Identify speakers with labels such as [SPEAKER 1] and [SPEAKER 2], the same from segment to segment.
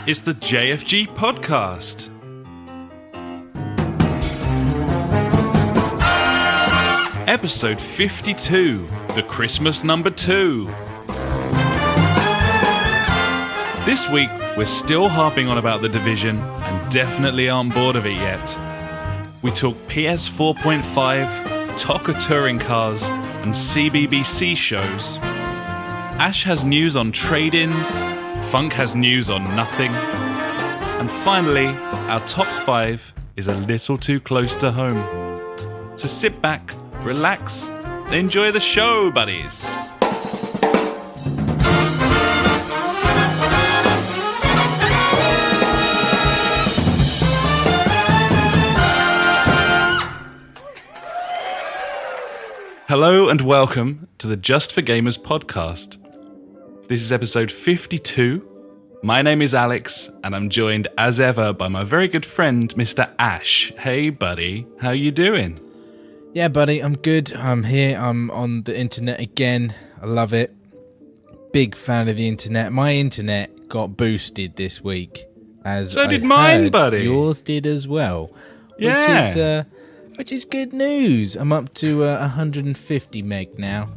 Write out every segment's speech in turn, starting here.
[SPEAKER 1] It's the JfG podcast. Episode 52, the Christmas number 2. This week, we're still harping on about The Division and definitely aren't bored of it yet. We talk PS 4.5, TOCA touring cars, and CBBC shows. Ash has news on trade-ins, Funk has news on nothing, and finally, our top 5 is a little too close to home. So sit back, relax, and enjoy the show, buddies. Hello and welcome to the Just for Gamers podcast. This is episode 52. My name is Alex, and I'm joined as ever by my very good friend, Mr. Ash. Hey, buddy, how you doing?
[SPEAKER 2] Yeah, buddy, I'm good. I'm here. I'm on the internet again. I love it. Big fan of the internet. My internet got boosted this week.
[SPEAKER 1] So did mine, buddy.
[SPEAKER 2] Yours did as well.
[SPEAKER 1] Yeah.
[SPEAKER 2] Which is good news. I'm up to 150 meg now,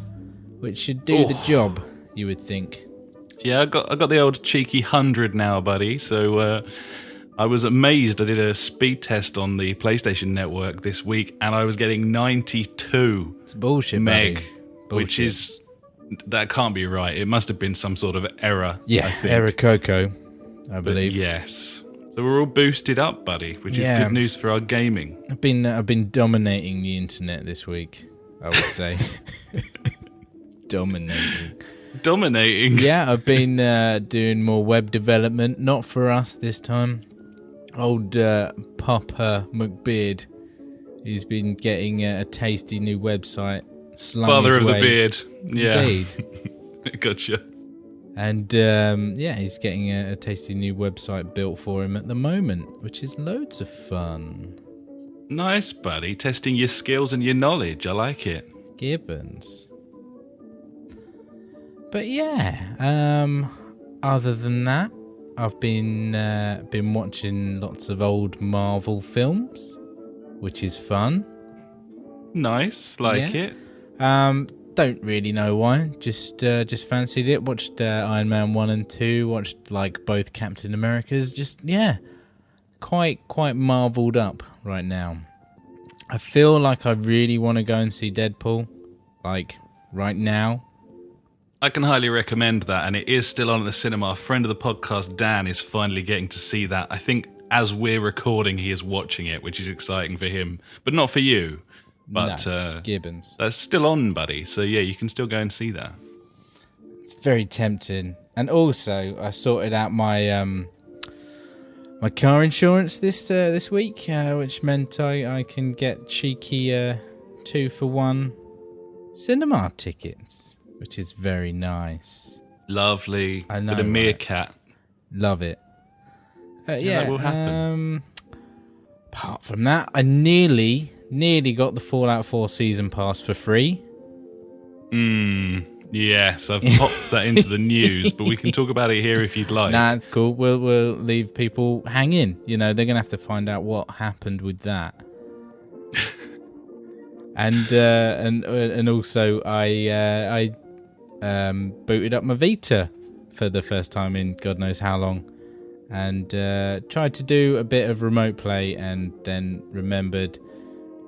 [SPEAKER 2] which should do the job, you would think.
[SPEAKER 1] Yeah, I got the old cheeky 100 now, buddy. So I was amazed. I did a speed test on the PlayStation Network this week, and I was getting 92
[SPEAKER 2] It's bullshit,
[SPEAKER 1] meg,
[SPEAKER 2] buddy.
[SPEAKER 1] which is... That can't be right. It must have been some sort of error.
[SPEAKER 2] Yeah,
[SPEAKER 1] I think.
[SPEAKER 2] error Coco, I believe.
[SPEAKER 1] Yes. So we're all boosted up, buddy, which is good news for our gaming.
[SPEAKER 2] I've been dominating the internet this week, I would say. Dominating. Yeah, I've been doing more web development. Not for us this time. Old Papa McBeard. He's been getting a tasty new website.
[SPEAKER 1] Father of the beard. Yeah.
[SPEAKER 2] Indeed.
[SPEAKER 1] Gotcha.
[SPEAKER 2] And he's getting a tasty new website built for him at the moment, which is loads of fun.
[SPEAKER 1] Nice, buddy. Testing your skills and your knowledge. I like it.
[SPEAKER 2] Gibbons. But yeah, other than that, I've been watching lots of old Marvel films, which is fun.
[SPEAKER 1] Nice, like it.
[SPEAKER 2] Don't really know why. Just fancied it. Watched Iron Man 1 and 2. Watched like both Captain Americas. Just quite marveled up right now. I feel like I really want to go and see Deadpool, like right now.
[SPEAKER 1] I can highly recommend that, and it is still on at the cinema. A friend of the podcast, Dan, is finally getting to see that. I think as we're recording, he is watching it, which is exciting for him, but not for you. But
[SPEAKER 2] no, Gibbons.
[SPEAKER 1] That's still on, buddy. So yeah, you can still go and see that.
[SPEAKER 2] It's very tempting. And also, I sorted out my my car insurance this week, which meant I can get cheeky 2-for-1 cinema tickets, which is very nice.
[SPEAKER 1] Lovely.
[SPEAKER 2] I know,
[SPEAKER 1] with a meerkat.
[SPEAKER 2] Love it.
[SPEAKER 1] That will happen.
[SPEAKER 2] Apart from that, I nearly got the Fallout 4 season pass for free.
[SPEAKER 1] Yes, I've popped that into the news, but we can talk about it here if you'd like.
[SPEAKER 2] Nah, it's cool. We'll leave people hanging. You know, they're gonna have to find out what happened with that. and also I booted up my Vita for the first time in God knows how long, and tried to do a bit of remote play, and then remembered,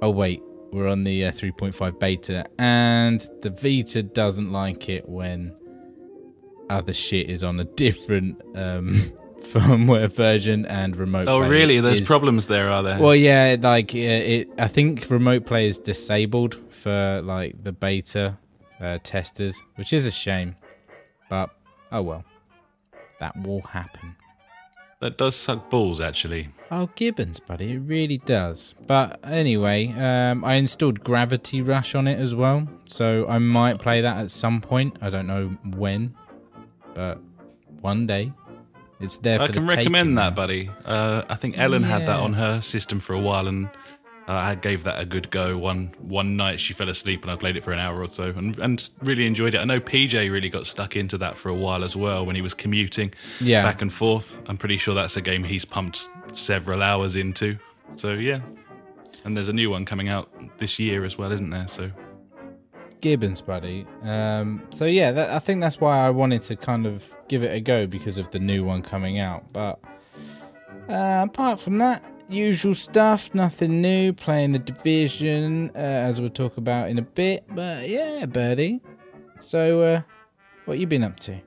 [SPEAKER 2] oh wait, we're on the 3.5 beta, and the Vita doesn't like it when other shit is on a different firmware version, and remote play.
[SPEAKER 1] Oh really? There's problems there, are there?
[SPEAKER 2] Well, yeah, like I think remote play is disabled for like the beta testers, which is a shame, but oh well, that will happen.
[SPEAKER 1] That does suck balls, actually.
[SPEAKER 2] Oh, Gibbons, buddy, it really does. But anyway, I installed Gravity Rush on it as well, so I might play that at some point. I don't know when, but one day. It's there for the taking.
[SPEAKER 1] I can recommend that, buddy. I think Ellen had that on her system for a while, and I gave that a good go. One night she fell asleep and I played it for an hour or so and really enjoyed it. I know PJ really got stuck into that for a while as well when he was commuting back and forth. I'm pretty sure that's a game he's pumped several hours into. So yeah. And there's a new one coming out this year as well, isn't there? So
[SPEAKER 2] Gibbons, buddy. So yeah, I think that's why I wanted to kind of give it a go because of the new one coming out. But apart from that, usual stuff, nothing new. Playing the Division, as we'll talk about in a bit. But yeah, buddy. So what you been up to?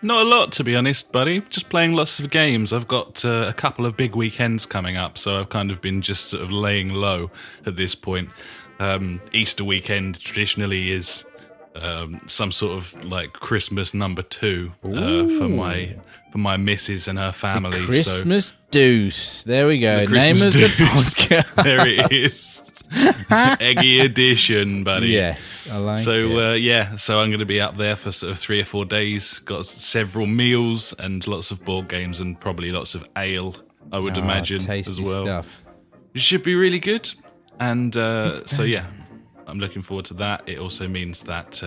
[SPEAKER 1] not a lot, to be honest, buddy. Just playing lots of games. I've got a couple of big weekends coming up, so I've kind of been just sort of laying low at this point. Easter weekend traditionally is some sort of like Christmas number 2 for my missus and her family.
[SPEAKER 2] The Christmas Deuce. There we go. Name of the podcast.
[SPEAKER 1] There it is. Eggy edition, buddy.
[SPEAKER 2] Yes, I like it.
[SPEAKER 1] So I'm going to be up there for sort of 3 or 4 days. Got several meals and lots of board games and probably lots of ale, I would imagine,
[SPEAKER 2] tasty
[SPEAKER 1] as well.
[SPEAKER 2] Stuff.
[SPEAKER 1] It should be really good. And so, yeah, I'm looking forward to that. It also means that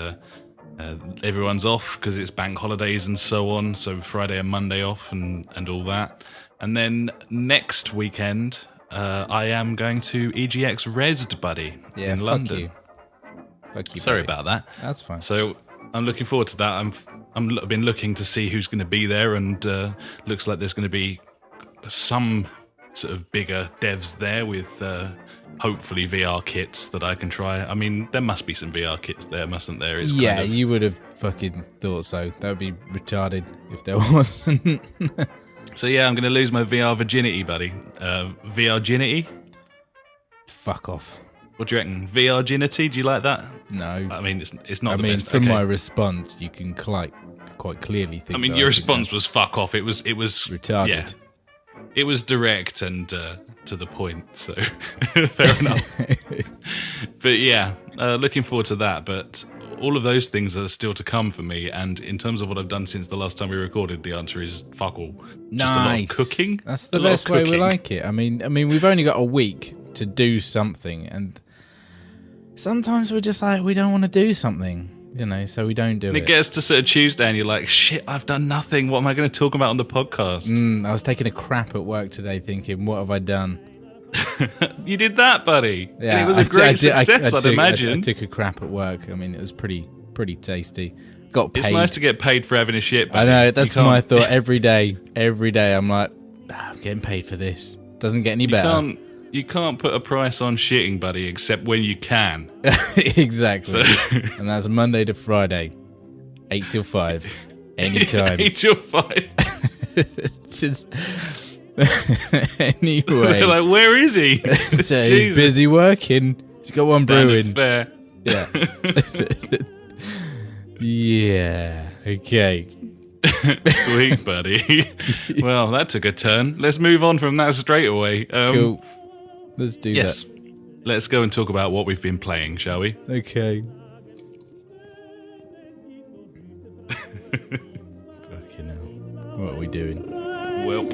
[SPEAKER 1] everyone's off because it's bank holidays and so on. So Friday and Monday off and all that. And then next weekend, I am going to EGX Resd, buddy, in London.
[SPEAKER 2] Fuck you.
[SPEAKER 1] Sorry
[SPEAKER 2] buddy.
[SPEAKER 1] about that.
[SPEAKER 2] That's fine.
[SPEAKER 1] So I'm looking forward to that. I've been looking to see who's going to be there, and looks like there's going to be some sort of bigger devs there with hopefully VR kits that I can try. I mean, there must be some VR kits there, mustn't there? It's
[SPEAKER 2] yeah,
[SPEAKER 1] kind of...
[SPEAKER 2] you would have fucking thought so. That would be retarded if there wasn't.
[SPEAKER 1] So yeah, I'm going to lose my VR virginity, buddy. VR ginity?
[SPEAKER 2] Fuck off.
[SPEAKER 1] What do you reckon? VR ginity? Do you like that?
[SPEAKER 2] No.
[SPEAKER 1] I mean, it's not the best.
[SPEAKER 2] From my response, you can quite clearly think.
[SPEAKER 1] I mean, your response was fuck off. It was
[SPEAKER 2] retarded.
[SPEAKER 1] Yeah, it was direct and to the point. So fair enough. But yeah, looking forward to that. But all of those things are still to come for me. And in terms of what I've done since the last time we recorded, the answer is fuck all. Just a lot of cooking.
[SPEAKER 2] That's the best way we like it. I mean, we've only got a week to do something, and sometimes we're just like, we don't want to do something, so we don't do it.
[SPEAKER 1] And it gets to sort of Tuesday and you're like, shit, I've done nothing. What am I going to talk about on the podcast?
[SPEAKER 2] I was taking a crap at work today thinking, what have I done?
[SPEAKER 1] You did that, buddy.
[SPEAKER 2] Yeah,
[SPEAKER 1] and it was a great success, I'd imagine.
[SPEAKER 2] I took a crap at work. I mean, it was pretty tasty. Got paid.
[SPEAKER 1] It's nice to get paid for having a shit, buddy.
[SPEAKER 2] I know, that's my thought every day. Every day I'm like, I'm getting paid for this. Doesn't get any better.
[SPEAKER 1] You can't put a price on shitting, buddy, except when you can.
[SPEAKER 2] Exactly. And that's Monday to Friday, 8 till 5, anytime.
[SPEAKER 1] 8 till 5.
[SPEAKER 2] Just... Anyway.
[SPEAKER 1] They're like, where is he?
[SPEAKER 2] So he's busy working. He's got one brewing.
[SPEAKER 1] Fair.
[SPEAKER 2] Yeah. Yeah. Okay.
[SPEAKER 1] Sweet, buddy. Well, that took a turn. Let's move on from that straight away.
[SPEAKER 2] Cool. Let's do that.
[SPEAKER 1] Yes. Let's go and talk about what we've been playing, shall we?
[SPEAKER 2] Okay. Fucking hell. What are we doing?
[SPEAKER 1] Well.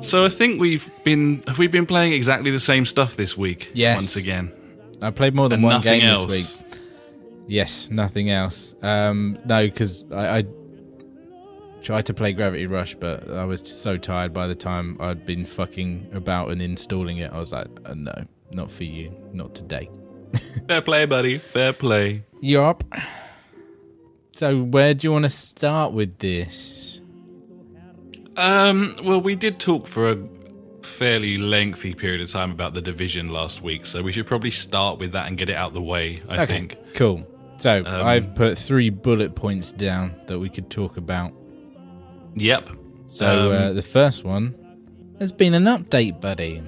[SPEAKER 1] So I think we've been playing exactly the same stuff this week.
[SPEAKER 2] Yes.
[SPEAKER 1] Once again.
[SPEAKER 2] I played more than one game
[SPEAKER 1] else.
[SPEAKER 2] this week. Yes, nothing else. No, because I tried to play Gravity Rush, but I was just so tired by the time I'd been fucking about and installing it. I was like, no, not for you. Not today.
[SPEAKER 1] Fair play, buddy. Fair play.
[SPEAKER 2] Yup. So where do you want to start with this?
[SPEAKER 1] Well, we did talk for a fairly lengthy period of time about The Division last week, so we should probably start with that and get it out the way, I think.
[SPEAKER 2] Cool. So, I've put 3 bullet points down that we could talk about.
[SPEAKER 1] Yep.
[SPEAKER 2] So, the first one, there's been an update, buddy.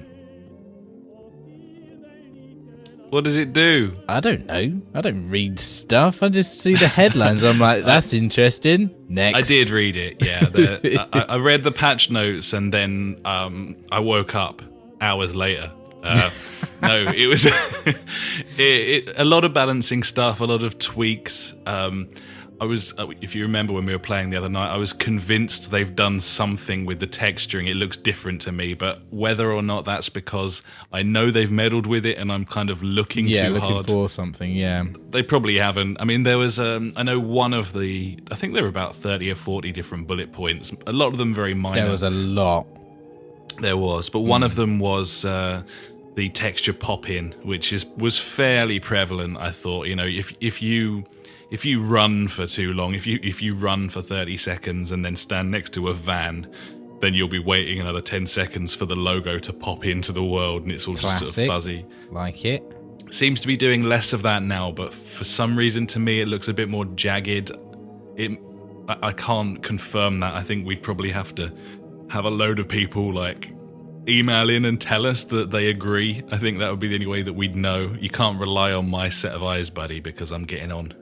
[SPEAKER 1] What does it do?
[SPEAKER 2] I don't know. I don't read stuff. I just see the headlines. I'm like, that's interesting. Next.
[SPEAKER 1] I did read it, yeah. I read the patch notes and then I woke up hours later. No, it was a lot of balancing stuff, a lot of tweaks. I was, if you remember when we were playing the other night, I was convinced they've done something with the texturing. It looks different to me, but whether or not that's because I know they've meddled with it and I'm kind of looking too hard
[SPEAKER 2] for something. Yeah,
[SPEAKER 1] they probably haven't. I mean, there was, I know one of I think there were about 30 or 40 different bullet points. A lot of them very minor.
[SPEAKER 2] There was a lot.
[SPEAKER 1] There was, but one of them was the texture pop-in, which was fairly prevalent. I thought, if you run for too long, if you run for 30 seconds and then stand next to a van, then you'll be waiting another 10 seconds for the logo to pop into the world, and it's all just sort of fuzzy.
[SPEAKER 2] Like it.
[SPEAKER 1] Seems to be doing less of that now, but for some reason to me it looks a bit more jagged. I can't confirm that. I think we'd probably have to have a load of people like email in and tell us that they agree. I think that would be the only way that we'd know. You can't rely on my set of eyes, buddy, because I'm getting on,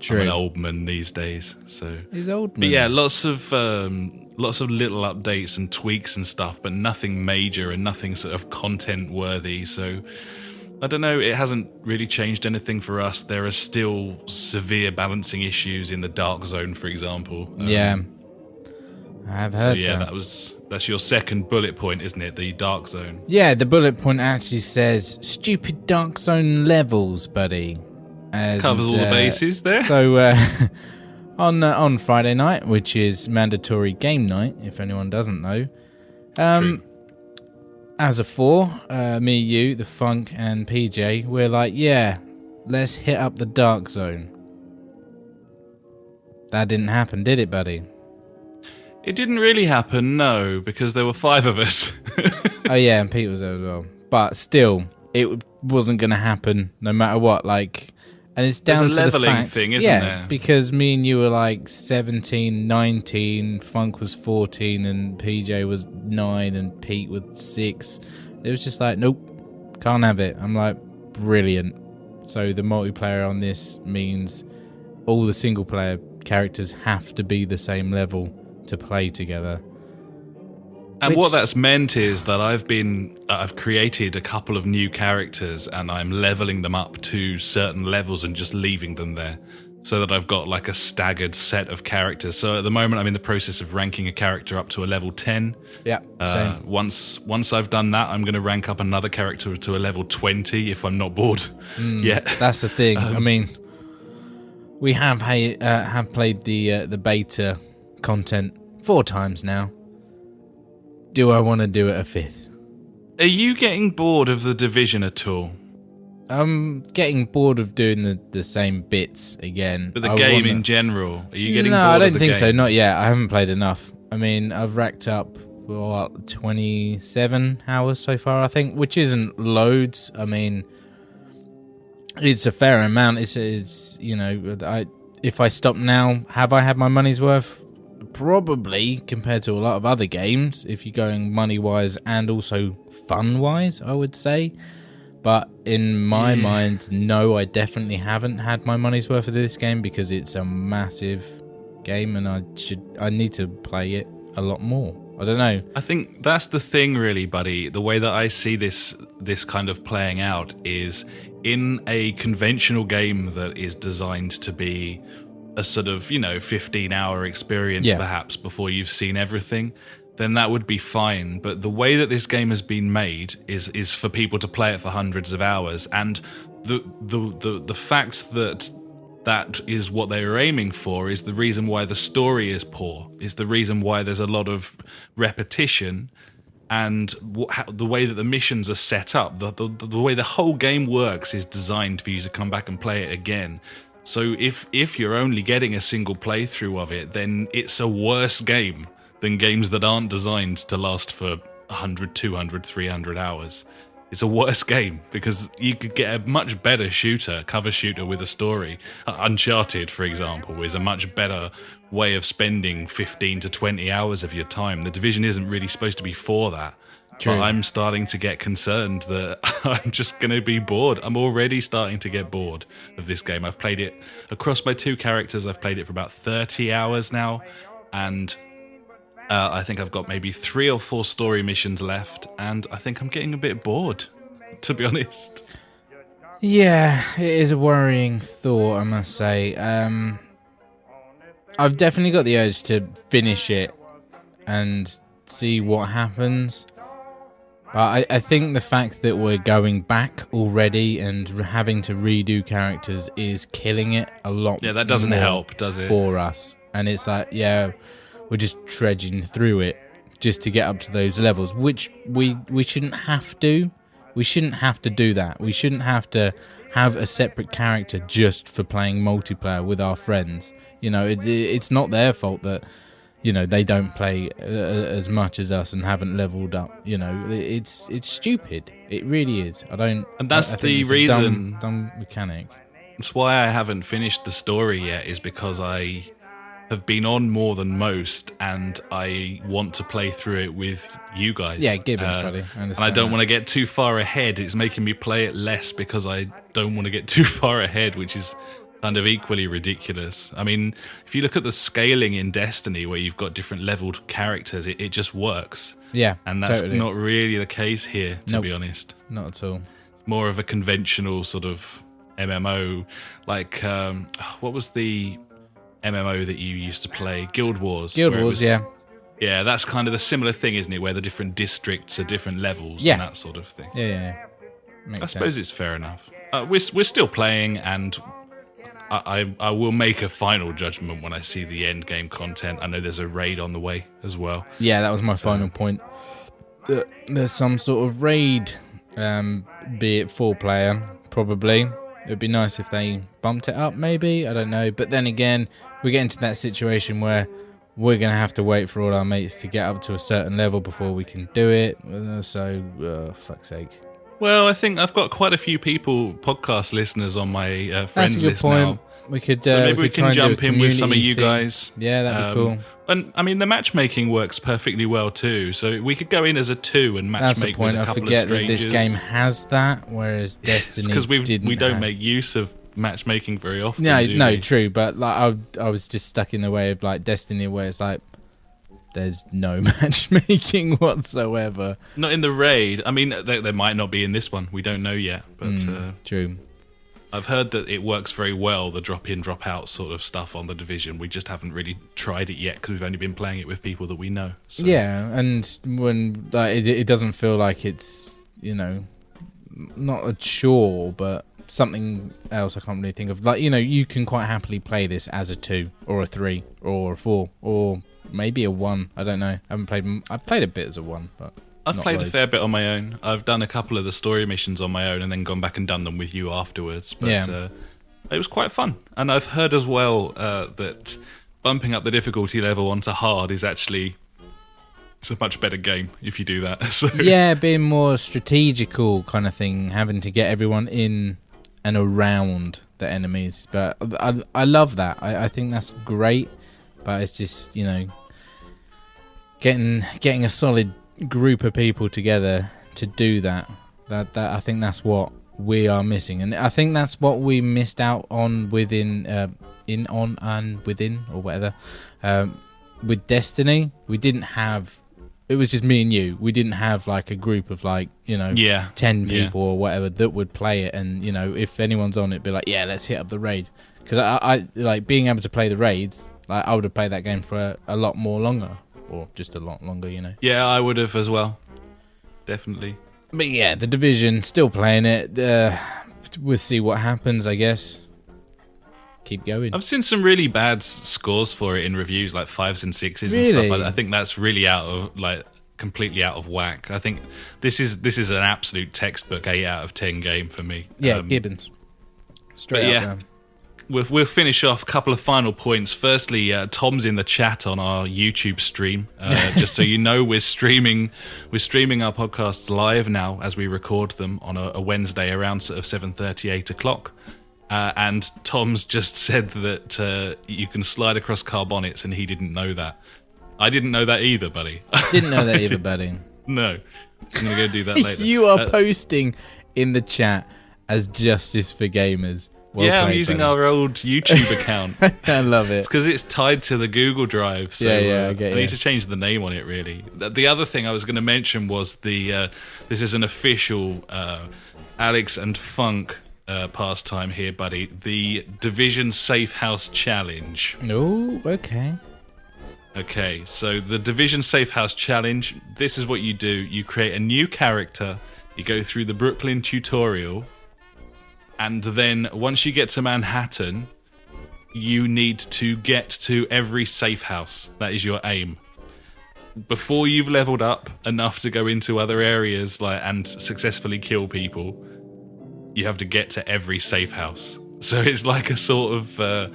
[SPEAKER 2] True.
[SPEAKER 1] I'm an old man these days. So
[SPEAKER 2] he's old man.
[SPEAKER 1] But yeah, lots of little updates and tweaks and stuff, but nothing major and nothing sort of content worthy. So I don't know, it hasn't really changed anything for us. There are still severe balancing issues in the Dark Zone, for example.
[SPEAKER 2] Yeah. I've heard
[SPEAKER 1] that's your second bullet point, isn't it? The Dark Zone.
[SPEAKER 2] Yeah, the bullet point actually says stupid Dark Zone levels, buddy. And,
[SPEAKER 1] covers all the bases there.
[SPEAKER 2] So on Friday night, which is mandatory game night, if anyone doesn't know, as a four, me, you, the Funk, and PJ, we're like, yeah, let's hit up the Dark Zone. That didn't happen, did it, buddy?
[SPEAKER 1] It didn't really happen, no, because there were 5 of us.
[SPEAKER 2] Oh yeah, and Pete was there as well. But still, it wasn't going to happen no matter what. Like, and it's down to the
[SPEAKER 1] leveling
[SPEAKER 2] fact,
[SPEAKER 1] thing, isn't there?
[SPEAKER 2] Because me and you were like 17, 19, Funk was 14, and PJ was 9, and Pete was 6. It was just like, nope, can't have it. I'm like, brilliant. So the multiplayer on this means all the single player characters have to be the same level to play together.
[SPEAKER 1] And what that's meant is that I've created a couple of new characters and I'm leveling them up to certain levels and just leaving them there so that I've got like a staggered set of characters. So at the moment I'm in the process of ranking a character up to a level 10.
[SPEAKER 2] Yeah, same.
[SPEAKER 1] Once I've done that, I'm going to rank up another character to a level 20 if I'm not bored yet.
[SPEAKER 2] That's the thing. I mean, we have played the beta content 4 times now. Do I want to do it a 5th?
[SPEAKER 1] Are you getting bored of the Division at all?
[SPEAKER 2] I'm getting bored of doing the same bits again.
[SPEAKER 1] But the game in general, are you getting bored
[SPEAKER 2] No, I don't
[SPEAKER 1] of the
[SPEAKER 2] think
[SPEAKER 1] game?
[SPEAKER 2] so. Not yet. I haven't played enough. I mean, I've racked up 27 hours so far, I think, which isn't loads. I mean, it's a fair amount. It's if I stop now, have I had my money's worth? Probably, compared to a lot of other games, if you're going money-wise and also fun-wise, I would say. But in my mind, no, I definitely haven't had my money's worth of this game because it's a massive game and I need to play it a lot more. I don't know. I
[SPEAKER 1] think that's the thing, really, buddy. The way that I see this kind of playing out is in a conventional game that is designed to be a sort of, 15-hour experience perhaps before you've seen everything, then that would be fine. But the way that this game has been made is for people to play it for hundreds of hours, and the fact that is what they are aiming for is the reason why the story is poor, is the reason why there's a lot of repetition, and the way that the missions are set up, the way the whole game works is designed for you to come back and play it again. So if you're only getting a single playthrough of it, then it's a worse game than games that aren't designed to last for 100, 200, 300 hours. It's a worse game because you could get a much better cover shooter with a story. Uncharted, for example, is a much better way of spending 15 to 20 hours of your time. The Division isn't really supposed to be for that.
[SPEAKER 2] True.
[SPEAKER 1] But I'm starting to get concerned that I'm just going to be bored. I'm already starting to get bored of this game. I've played it across my 2 characters. I've played it for about 30 hours now. And I think I've got maybe 3 or 4 story missions left. And I think I'm getting a bit bored, to be honest.
[SPEAKER 2] Yeah, it is a worrying thought, I must say. I've definitely got the urge to finish it and see what happens. I think the fact that we're going back already and having to redo characters is killing it a lot.
[SPEAKER 1] Yeah, that doesn't help, does it?
[SPEAKER 2] For us. And it's like, yeah, we're just trudging through it just to get up to those levels, which we shouldn't have to. We shouldn't have to do that. We shouldn't have to have a separate character just for playing multiplayer with our friends. You know, it's not their fault that, you know, they don't play as much as us and haven't leveled up. You know, it's stupid. It really is.
[SPEAKER 1] And that's
[SPEAKER 2] I think
[SPEAKER 1] the
[SPEAKER 2] it's
[SPEAKER 1] reason.
[SPEAKER 2] a dumb mechanic.
[SPEAKER 1] That's why I haven't finished the story yet, is because I have been on more than most, and I want to play through it with you guys.
[SPEAKER 2] Yeah, Gibbons, buddy.
[SPEAKER 1] And I don't want to get too far ahead. It's making me play it less because I don't want to get too far ahead, which is kind of equally ridiculous. I mean, if you look at the scaling in Destiny, where you've got different leveled characters, it just works.
[SPEAKER 2] Yeah,
[SPEAKER 1] and that's
[SPEAKER 2] totally.
[SPEAKER 1] not really the case here, to be honest.
[SPEAKER 2] Not at all.
[SPEAKER 1] It's more of a conventional sort of MMO, like what was the MMO that you used to play? Guild Wars.
[SPEAKER 2] Yeah.
[SPEAKER 1] Yeah, that's kind of the similar thing, isn't it? Where the different districts are different levels and that sort of thing.
[SPEAKER 2] Yeah.
[SPEAKER 1] I suppose it's fair enough. We're still playing, and I will make a final judgment when I see the end game content. I know there's a raid on the way as well.
[SPEAKER 2] Yeah, that was my final point. There's some sort of raid, be it 4-player, probably. It would be nice if they bumped it up, maybe. I don't know. But then again, we get into that situation where we're going to have to wait for all our mates to get up to a certain level before we can do it. So, fuck's sake.
[SPEAKER 1] Well, I think I've got quite a few podcast listeners on my friends list now.
[SPEAKER 2] We could,
[SPEAKER 1] so maybe we can jump in with some of you guys.
[SPEAKER 2] Yeah, that'd be cool.
[SPEAKER 1] And I mean, the matchmaking works perfectly well too. So we could go in as a 2 and matchmake with a couple of strangers.
[SPEAKER 2] That's the point. I forget that this game has that, whereas Destiny
[SPEAKER 1] because we don't
[SPEAKER 2] have.
[SPEAKER 1] Make use of matchmaking very often.
[SPEAKER 2] No, true. But like, I was just stuck in the way of like Destiny, where it's like there's no matchmaking whatsoever.
[SPEAKER 1] Not in the raid. I mean, there might not be in this one. We don't know yet. But
[SPEAKER 2] true.
[SPEAKER 1] I've heard that it works very well, the drop-in, drop-out sort of stuff on The Division. We just haven't really tried it yet because we've only been playing it with people that we know. So.
[SPEAKER 2] Yeah, and when it doesn't feel like it's, you know, not a chore, but something else I can't really think of. Like, you know, you can quite happily play this as a 2 or a 3 or a 4 or maybe a 1. I don't know. I've played a bit as a 1, but
[SPEAKER 1] I've played a fair bit on my own. I've done a couple of the story missions on my own and then gone back and done them with you afterwards. But it was quite fun. And I've heard as well that bumping up the difficulty level onto hard is actually... It's a much better game if you do that. So.
[SPEAKER 2] Yeah, being more strategical kind of thing, having to get everyone in and around the enemies. But I love that. I think that's great. But it's just, you know, getting a solid group of people together to do that I think that's what we are missing, and I think that's what we missed out on within or whatever with Destiny. We didn't have, it was just me and you. We didn't have like a group of like, you know, 10 people or whatever that would play it, and you know, if anyone's on it, be like, yeah, let's hit up the raid, because I like being able to play the raids. Like, I would have played that game for a lot more longer. Or just a lot longer, you know.
[SPEAKER 1] Yeah, I would have as well. Definitely.
[SPEAKER 2] But yeah, The Division, still playing it. We'll see what happens, I guess. Keep going.
[SPEAKER 1] I've seen some really bad scores for it in reviews, like 5s and 6s
[SPEAKER 2] really?
[SPEAKER 1] and stuff. I think that's really completely out of whack. I think this is an absolute textbook 8 out of 10 game for me.
[SPEAKER 2] Yeah, Gibbons. Straight up, man.
[SPEAKER 1] We'll finish off a couple of final points. Firstly, Tom's in the chat on our YouTube stream. Just so you know, we're streaming our podcasts live now as we record them on a Wednesday around sort of 7:30, 8 o'clock. And Tom's just said that you can slide across car bonnets, and he didn't know that. I didn't know that either, buddy.
[SPEAKER 2] Didn't know that either, buddy.
[SPEAKER 1] No. I'm going to go do that later.
[SPEAKER 2] You are posting in the chat as Justice for Gamers. Well
[SPEAKER 1] yeah,
[SPEAKER 2] played,
[SPEAKER 1] I'm using
[SPEAKER 2] buddy.
[SPEAKER 1] our old YouTube account.
[SPEAKER 2] I love it.
[SPEAKER 1] It's because it's tied to the Google Drive. So
[SPEAKER 2] I get
[SPEAKER 1] I
[SPEAKER 2] you.
[SPEAKER 1] need to change the name on it, really. The other thing I was going to mention was this is an official Alex and Funk pastime here, buddy. The Division Safe House Challenge.
[SPEAKER 2] Oh, okay.
[SPEAKER 1] Okay, so the Division Safe House Challenge, this is what you do. You create a new character, you go through the Brooklyn tutorial, and then once you get to Manhattan, you need to get to every safe house. That is your aim. Before you've leveled up enough to go into other areas and successfully kill people, you have to get to every safe house. So it's like a sort of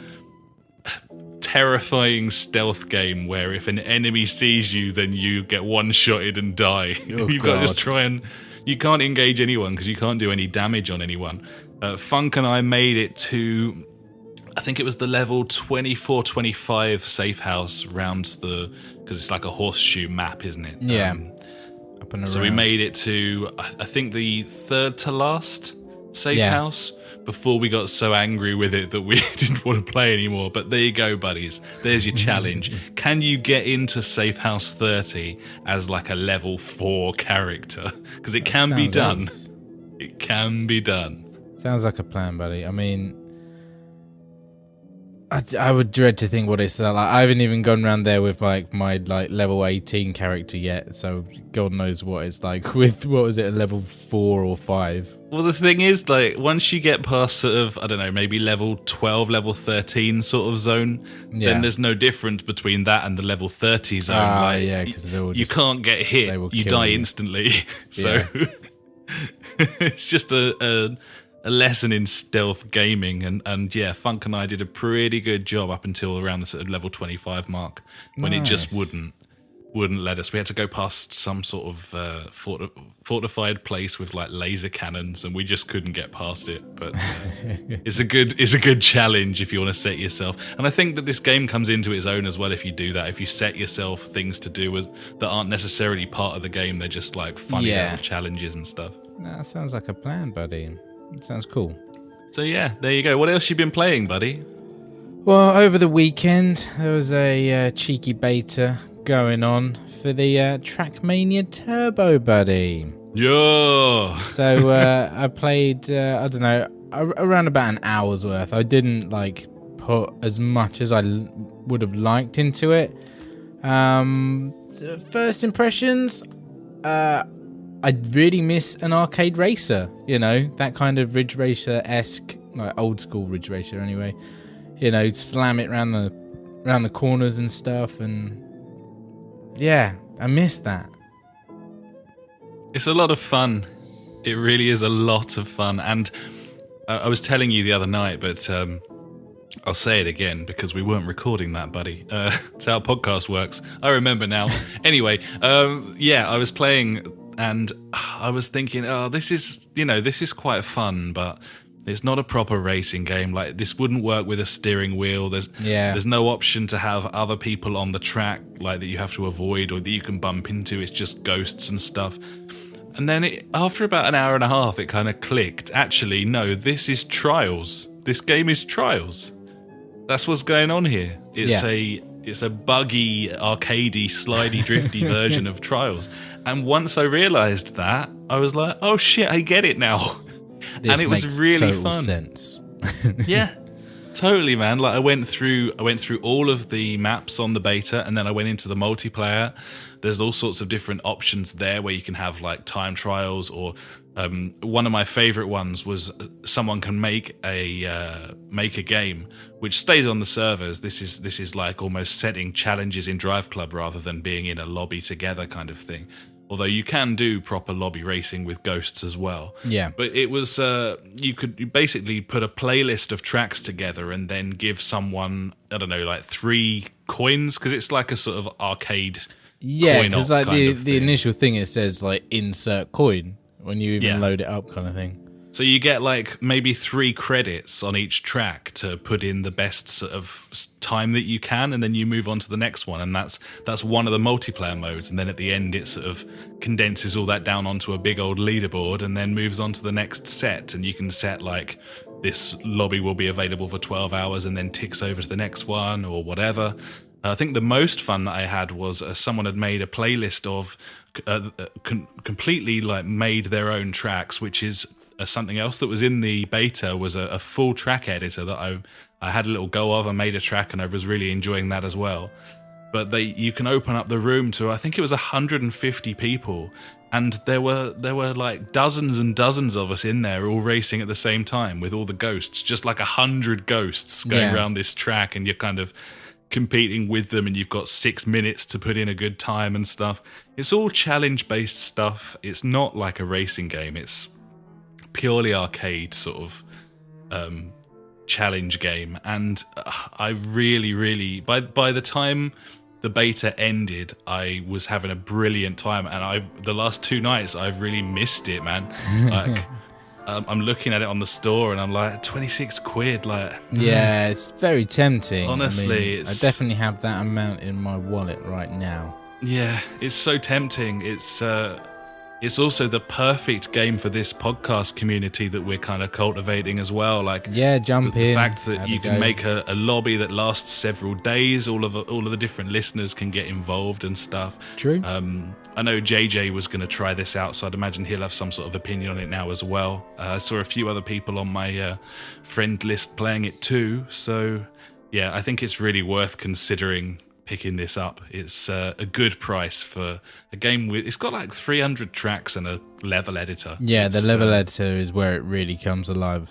[SPEAKER 1] terrifying stealth game where if an enemy sees you, then you get one-shotted and die.
[SPEAKER 2] Oh,
[SPEAKER 1] You've got to just try and... You can't engage anyone because you can't do any damage on anyone. Funk and I made it to... I think it was the level 24, 25 safe house round the... Because it's like a horseshoe map, isn't it?
[SPEAKER 2] Yeah. Up and around.
[SPEAKER 1] So we made it to, I think, the third to last safe house before we got so angry with it that we didn't want to play anymore. But there you go, buddies. There's your challenge. Can you get into Safe House 30 as like a level 4 character? Because it can be done.
[SPEAKER 2] Nice.
[SPEAKER 1] It can be done.
[SPEAKER 2] Sounds like a plan, buddy. I mean, I would dread to think what it's like. I haven't even gone around there with my level 18 character yet, so God knows what it's like with, what was it, a level 4 or 5.
[SPEAKER 1] Well, the thing is, once you get past sort of, I don't know, maybe level 12, level 13 sort of zone, then there's no difference between that and the level 30 zone.
[SPEAKER 2] Because
[SPEAKER 1] you can't get hit. You die instantly. So it's just a lesson in stealth gaming, and Funk and I did a pretty good job up until around the sort of level 25 mark when it just wouldn't let us. We had to go past some sort of fortified place with like laser cannons, and we just couldn't get past it. But it's a good challenge if you want to set yourself. And I think that this game comes into its own as well if you do that. If you set yourself things to do that aren't necessarily part of the game, they're just like funny little challenges and stuff.
[SPEAKER 2] That sounds like a plan, buddy. It sounds cool.
[SPEAKER 1] So yeah, there you go. What else you been playing, buddy?
[SPEAKER 2] Well, over the weekend, there was a cheeky beta going on for the Trackmania Turbo, buddy.
[SPEAKER 1] Yeah.
[SPEAKER 2] So I played, I don't know, around about an hour's worth. I didn't put as much as I would have liked into it. First impressions, I really miss an arcade racer, that kind of Ridge Racer-esque, like old school Ridge Racer anyway. Slam it around the corners and stuff, and yeah, I miss that.
[SPEAKER 1] It's a lot of fun. It really is a lot of fun. And I was telling you the other night, but I'll say it again because we weren't recording that, buddy. It's how podcast works. I remember now. Anyway, I was playing. And I was thinking, this is quite fun, but it's not a proper racing game. Like, this wouldn't work with a steering wheel. There's no option to have other people on the track, that you have to avoid or that you can bump into. It's just ghosts and stuff. And then after about an hour and a half, it kind of clicked. Actually, no, this is Trials. This game is Trials. That's what's going on here. It's a buggy, arcadey, slidey, drifty version of Trials. And once I realised that, I was like, oh shit, I get it now.
[SPEAKER 2] This
[SPEAKER 1] and it was
[SPEAKER 2] makes
[SPEAKER 1] really
[SPEAKER 2] total
[SPEAKER 1] fun.
[SPEAKER 2] Sense.
[SPEAKER 1] Yeah, totally, man. I went through all of the maps on the beta, and then I went into the multiplayer. There's all sorts of different options there where you can have time trials, or one of my favourite ones was someone can make a game which stays on the servers. This is like almost setting challenges in Drive Club rather than being in a lobby together kind of thing. Although you can do proper lobby racing with ghosts as well. Yeah. But it was, you basically put a playlist of tracks together and then give someone, 3 coins, because it's like a sort of arcade.
[SPEAKER 2] Yeah, because the initial thing, it says insert coin when you even load it up kind of thing.
[SPEAKER 1] So you get like maybe 3 credits on each track to put in the best sort of time that you can, and then you move on to the next one, and that's one of the multiplayer modes. And then at the end, it sort of condenses all that down onto a big old leaderboard, and then moves on to the next set. And you can set like this lobby will be available for 12 hours, and then ticks over to the next one or whatever. I think the most fun that I had was someone had made a playlist of completely like made their own tracks, which is something else that was in the beta was a full track editor that I had a little go of. I made a track and I was really enjoying that as well. But you can open up the room to, I think it was 150 people, and there were like dozens and dozens of us in there all racing at the same time with all the ghosts, just like 100 ghosts going around this track, and you're kind of competing with them, and you've got 6 minutes to put in a good time and stuff. It's all challenge based stuff. It's not like a racing game. It's purely arcade sort of challenge game, and I really by the time the beta ended, I was having a brilliant time, and the last 2 nights I've really missed it, man. Like I'm looking at it on the store and I'm like, 26 quid, like
[SPEAKER 2] yeah, it's very tempting.
[SPEAKER 1] Honestly,
[SPEAKER 2] I definitely have that amount in my wallet right now.
[SPEAKER 1] Yeah, it's so tempting. It's also the perfect game for this podcast community that we're kind of cultivating as well. Like,
[SPEAKER 2] jump in.
[SPEAKER 1] The fact that you can make a lobby that lasts several days. All of the different listeners can get involved and stuff.
[SPEAKER 2] True.
[SPEAKER 1] I know JJ was going to try this out, so I'd imagine he'll have some sort of opinion on it now as well. I saw a few other people on my friend list playing it too. So, yeah, I think it's really worth considering picking this up. It's a good price for a game it's got like 300 tracks and a level editor.
[SPEAKER 2] Yeah, the level editor is where it really comes alive.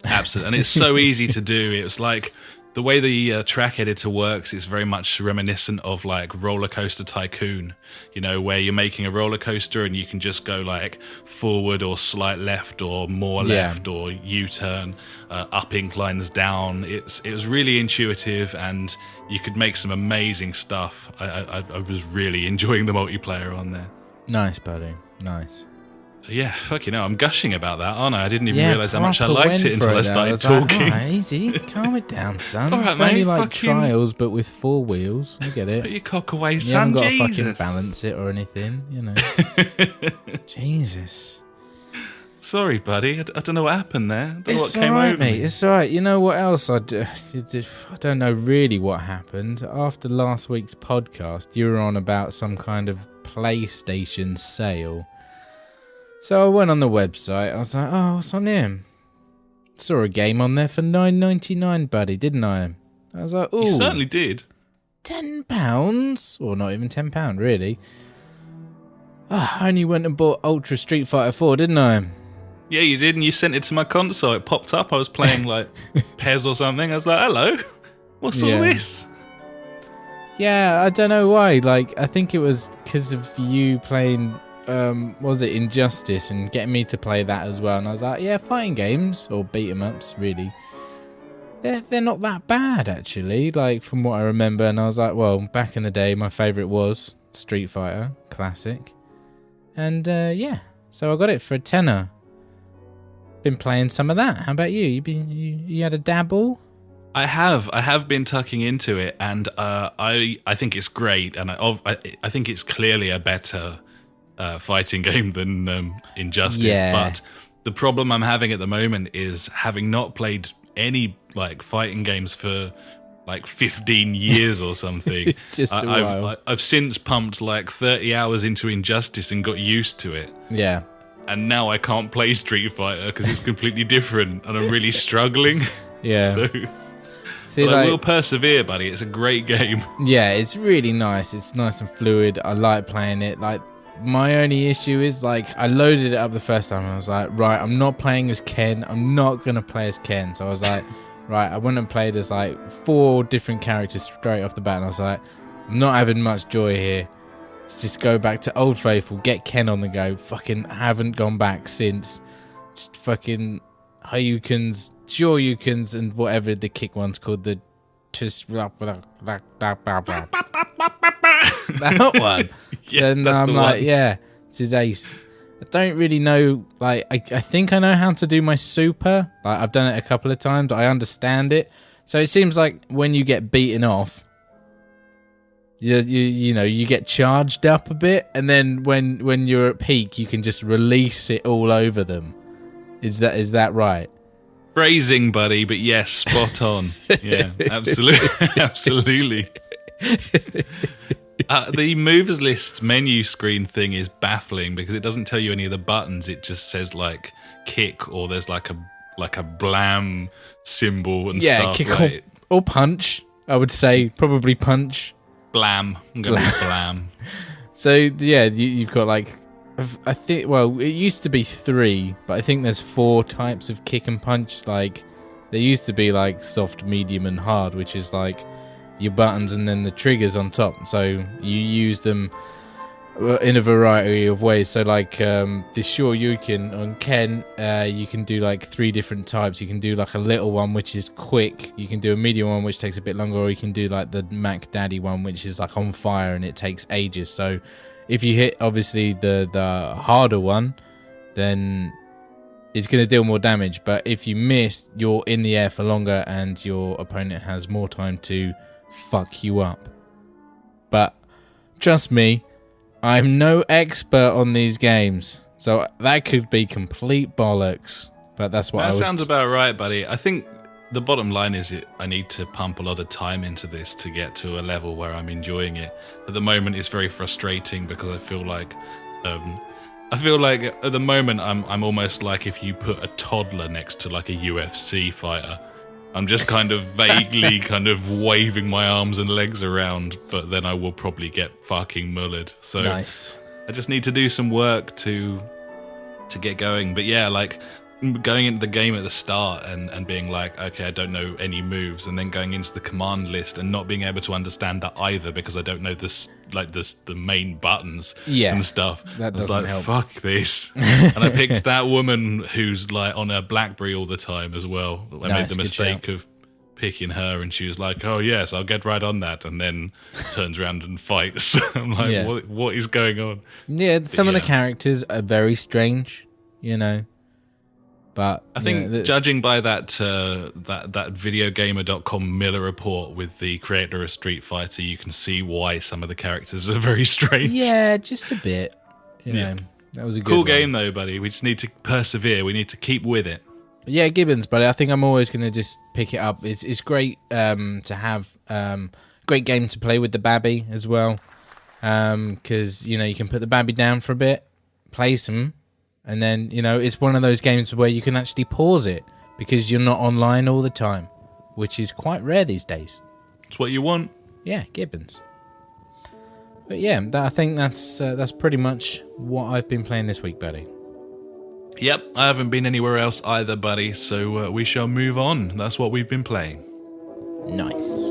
[SPEAKER 1] Absolutely. And it's so easy to do. It's like the way the track editor works is very much reminiscent of like Roller Coaster Tycoon, you know, where you're making a roller coaster and you can just go like forward or slight left or more left or U-turn, up inclines, down. It was really intuitive, and you could make some amazing stuff. I was really enjoying the multiplayer on there.
[SPEAKER 2] Nice, buddy. Nice.
[SPEAKER 1] So yeah, I'm gushing about that, aren't I? I didn't even realise how much I liked it until I started talking.
[SPEAKER 2] Like, easy, calm it down, son.
[SPEAKER 1] All right,
[SPEAKER 2] it's
[SPEAKER 1] mate,
[SPEAKER 2] only like trials, but with 4 wheels. I get it.
[SPEAKER 1] Put your cock away,
[SPEAKER 2] you
[SPEAKER 1] son.
[SPEAKER 2] You haven't got
[SPEAKER 1] Jesus.
[SPEAKER 2] to fucking balance it or anything, you know. Jesus.
[SPEAKER 1] Sorry, buddy. I don't know what happened there. I don't know what
[SPEAKER 2] It's
[SPEAKER 1] came
[SPEAKER 2] alright,
[SPEAKER 1] over
[SPEAKER 2] mate.
[SPEAKER 1] me.
[SPEAKER 2] It's alright. You know what else I don't know really what happened. After last week's podcast, you were on about some kind of PlayStation sale. So I went on the website. I was like, oh, what's on here? Saw a game on there for $9.99, buddy, didn't I? I was like, oh,
[SPEAKER 1] You certainly did.
[SPEAKER 2] £10? Or not even £10, really. I only went and bought Ultra Street Fighter 4, didn't I?
[SPEAKER 1] Yeah, you did, and you sent it to my console. It popped up. I was playing like Pez or something. I was like, hello, what's all this?
[SPEAKER 2] Yeah, I don't know why. Like, I think it was because of you playing, was it Injustice, and getting me to play that as well. And I was like, yeah, fighting games, or beat 'em ups, really. They're not that bad, actually, like, from what I remember. And I was like, well, back in the day, my favourite was Street Fighter, classic. And, so I got it for a tenner. Been playing some of that. How about you? You had a dabble?
[SPEAKER 1] I have been tucking into it, and I think it's great, and I think it's clearly a better fighting game than Injustice.
[SPEAKER 2] Yeah.
[SPEAKER 1] But the problem I'm having at the moment is, having not played any like fighting games for like 15 years or something.
[SPEAKER 2] Just a while.
[SPEAKER 1] I've since pumped like 30 hours into Injustice and got used to it.
[SPEAKER 2] Yeah.
[SPEAKER 1] And now I can't play Street Fighter because it's completely different, and I'm really struggling.
[SPEAKER 2] Yeah.
[SPEAKER 1] So,
[SPEAKER 2] See,
[SPEAKER 1] but I will persevere, buddy. It's a great game.
[SPEAKER 2] Yeah, it's really nice. It's nice and fluid. I like playing it. Like, my only issue is, like, I loaded it up the first time and I was like, right, I'm not playing as Ken. I'm not going to play as Ken. So I was like, right, I went and played as, like, 4 different characters straight off the bat. And I was like, I'm not having much joy here. Let's just go back to Old Faithful, get Ken on the go. Fucking haven't gone back since. Just fucking Haryukens, Shoryukens, and whatever the kick one's called. The that one.
[SPEAKER 1] Yeah,
[SPEAKER 2] and
[SPEAKER 1] that's
[SPEAKER 2] I'm
[SPEAKER 1] the
[SPEAKER 2] like,
[SPEAKER 1] one.
[SPEAKER 2] yeah, it's his ace. I don't really know. Like, I think I know how to do my super. Like, I've done it a couple of times. I understand it. So it seems like when you get beaten off, you know, you get charged up a bit, and then when you're at peak, you can just release it all over them. Is that right?
[SPEAKER 1] Phrasing, buddy, but yes, spot on. Yeah, absolutely, absolutely. The movers list menu screen thing is baffling because it doesn't tell you any of the buttons. It just says like kick, or there's like a blam symbol and stuff.
[SPEAKER 2] Yeah, kick or punch. I would say probably punch.
[SPEAKER 1] Blam. I'm gonna be blam.
[SPEAKER 2] So yeah, you've got like, I think. Well, it used to be 3, but I think there's 4 types of kick and punch. Like, there used to be like soft, medium, and hard, which is like your buttons and then the triggers on top. So you use them in a variety of ways. So like this Shoryuken on Ken, you can do like 3 different types. You can do like a little one, which is quick. You can do a medium one, which takes a bit longer, or you can do like the Mac Daddy one, which is like on fire and it takes ages. So if you hit obviously the harder one, then it's going to deal more damage. But if you miss, you're in the air for longer and your opponent has more time to fuck you up. But trust me, I'm no expert on these games, so that could be complete bollocks. But that's what
[SPEAKER 1] that sounds about right, buddy. I think the bottom line is I need to pump a lot of time into this to get to a level where I'm enjoying it. At the moment, it's very frustrating because I feel like at the moment I'm almost like if you put a toddler next to like a UFC fighter. I'm just kind of vaguely kind of waving my arms and legs around, but then I will probably get fucking mullered. So
[SPEAKER 2] nice.
[SPEAKER 1] I just need to do some work to get going. But yeah, like going into the game at the start and being like, okay, I don't know any moves, and then going into the command list and not being able to understand that either because I don't know the main buttons and stuff.
[SPEAKER 2] That
[SPEAKER 1] I was
[SPEAKER 2] doesn't
[SPEAKER 1] like,
[SPEAKER 2] help.
[SPEAKER 1] fuck this. And I picked that woman who's like on her BlackBerry all the time as well. I made the mistake of picking her, and she was like, oh yes, I'll get right on that, and then turns around and fights. I'm like, what is going on?
[SPEAKER 2] Yeah, some of the characters are very strange, you know. But
[SPEAKER 1] I think judging by that videogamer.com Miller report with the creator of Street Fighter, you can see why some of the characters are very strange.
[SPEAKER 2] Yeah, just a bit. You know, that was a good
[SPEAKER 1] cool
[SPEAKER 2] one.
[SPEAKER 1] game though, buddy. We just need to persevere. We need to keep with it.
[SPEAKER 2] Yeah, Gibbons, but I think I'm always going to just pick it up. It's great to have great game to play with the Babby as well, because you know you can put the Babby down for a bit, play some. And then, you know, it's one of those games where you can actually pause it because you're not online all the time, which is quite rare these days.
[SPEAKER 1] It's what you want.
[SPEAKER 2] Yeah, Gibbons. But yeah, I think that's pretty much what I've been playing this week, buddy.
[SPEAKER 1] Yep, I haven't been anywhere else either, buddy, so we shall move on. That's what we've been playing.
[SPEAKER 2] Nice.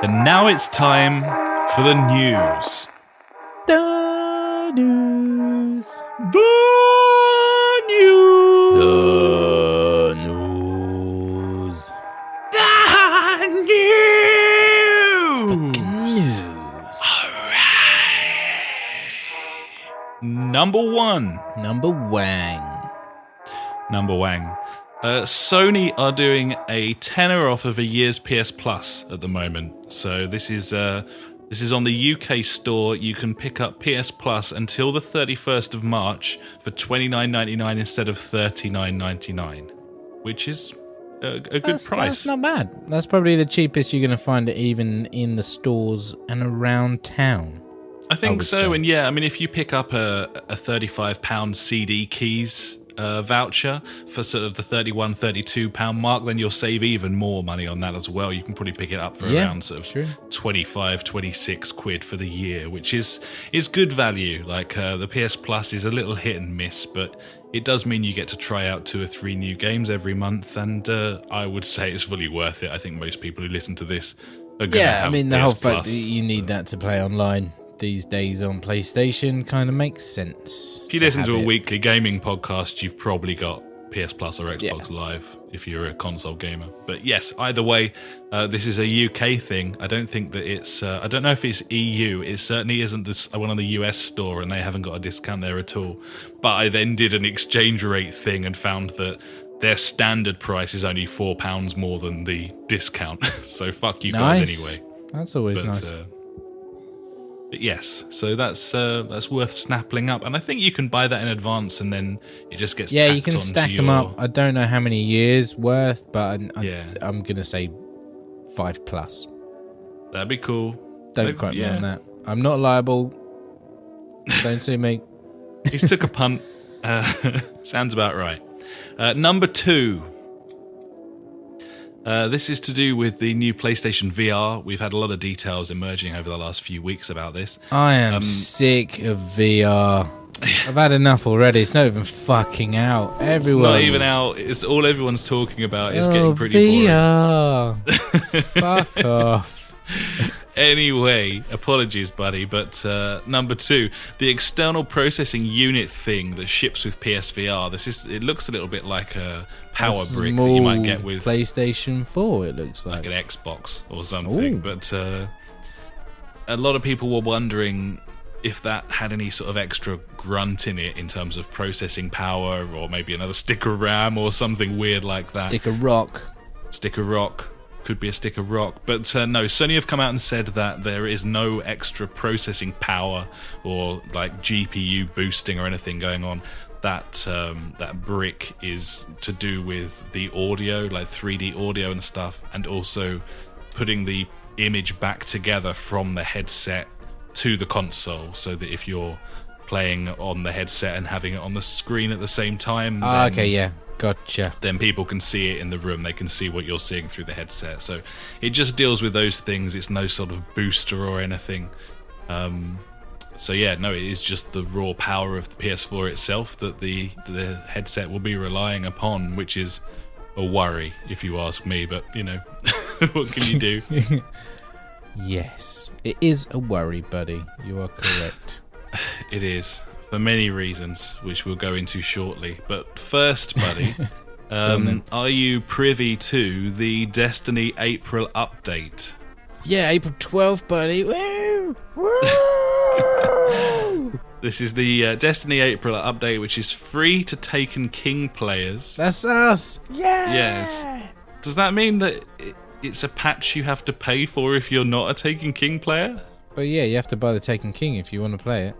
[SPEAKER 1] And now it's time for the news.
[SPEAKER 2] The news.
[SPEAKER 1] The news.
[SPEAKER 2] The news.
[SPEAKER 1] The news. All right. Number one.
[SPEAKER 2] Number Wang.
[SPEAKER 1] Sony are doing a tenner off of a year's PS Plus at the moment. So this is on the UK store. You can pick up PS Plus until the 31st of March for $29.99 instead of $39.99, which is a good price.
[SPEAKER 2] That's not bad. That's probably the cheapest you're going to find it even in the stores and around town.
[SPEAKER 1] I think so. And yeah, I mean, if you pick up a £35 CD keys voucher for sort of the £31, £32 mark, then you'll save even more money on that as well. You can probably pick it up for around sort of 25, 26 quid for the year, which is good value. Like the PS Plus is a little hit and miss, but it does mean you get to try out 2 or 3 new games every month, and I would say it's fully worth it. I think most people who listen to this are going to have
[SPEAKER 2] I mean, the
[SPEAKER 1] PS
[SPEAKER 2] whole
[SPEAKER 1] Plus.
[SPEAKER 2] fact that you need that to play online these days on PlayStation kind of makes sense.
[SPEAKER 1] If you listen to a weekly gaming podcast, you've probably got PS Plus or Xbox Live if you're a console gamer. But yes, either way, this is a UK thing. I don't think that it's... I don't know if it's EU. It certainly isn't one on the US store, and they haven't got a discount there at all. But I then did an exchange rate thing and found that their standard price is only £4 more than the discount. So fuck you guys anyway.
[SPEAKER 2] That's always nice.
[SPEAKER 1] But yes, so that's worth snapping up, and I think you can buy that in advance, and then it just gets
[SPEAKER 2] you can stack them up. I don't know how many years worth, but I'm gonna say 5+.
[SPEAKER 1] That'd be cool.
[SPEAKER 2] Don't quote me on that. I'm not liable. Don't sue me.
[SPEAKER 1] He's took a punt. Sounds about right. Number 2. This is to do with the new PlayStation VR. We've had a lot of details emerging over the last few weeks about this.
[SPEAKER 2] I am sick of VR. I've had enough already. It's not even fucking out. Everyone.
[SPEAKER 1] It's not even out. It's all everyone's talking about. It's getting pretty
[SPEAKER 2] VR. boring. Fuck off.
[SPEAKER 1] Anyway, apologies, buddy, but number 2, the external processing unit thing that ships with PSVR. It looks a little bit like a power brick that you might get with
[SPEAKER 2] PlayStation 4. It looks like
[SPEAKER 1] an Xbox or something. Ooh. But a lot of people were wondering if that had any sort of extra grunt in it in terms of processing power, or maybe another stick of RAM or something weird like that.
[SPEAKER 2] Stick of rock.
[SPEAKER 1] Could be a stick of rock. But no, Sony have come out and said that there is no extra processing power or like GPU boosting or anything going on. That brick is to do with the audio, like 3D audio and stuff, and also putting the image back together from the headset to the console, so that if you're playing on the headset and having it on the screen at the same time, gotcha. Then people can see it in the room. They can see what you're seeing through the headset. So it just deals with those things. It's no sort of booster or anything. So yeah, no, it is just the raw power of the PS4 itself that the headset will be relying upon, which is a worry, if you ask me. But, you know, what can you do?
[SPEAKER 2] Yes, it is a worry, buddy. You are correct.
[SPEAKER 1] It is. For many reasons, which we'll go into shortly. But first, buddy, are you privy to the Destiny April update?
[SPEAKER 2] Yeah, April 12th, buddy. Woo! Woo!
[SPEAKER 1] This is the Destiny April update, which is free to Taken King players.
[SPEAKER 2] That's us! Yeah!
[SPEAKER 1] Yes. Does that mean that it's a patch you have to pay for if you're not a Taken King player?
[SPEAKER 2] But yeah, you have to buy the Taken King if you want to play it.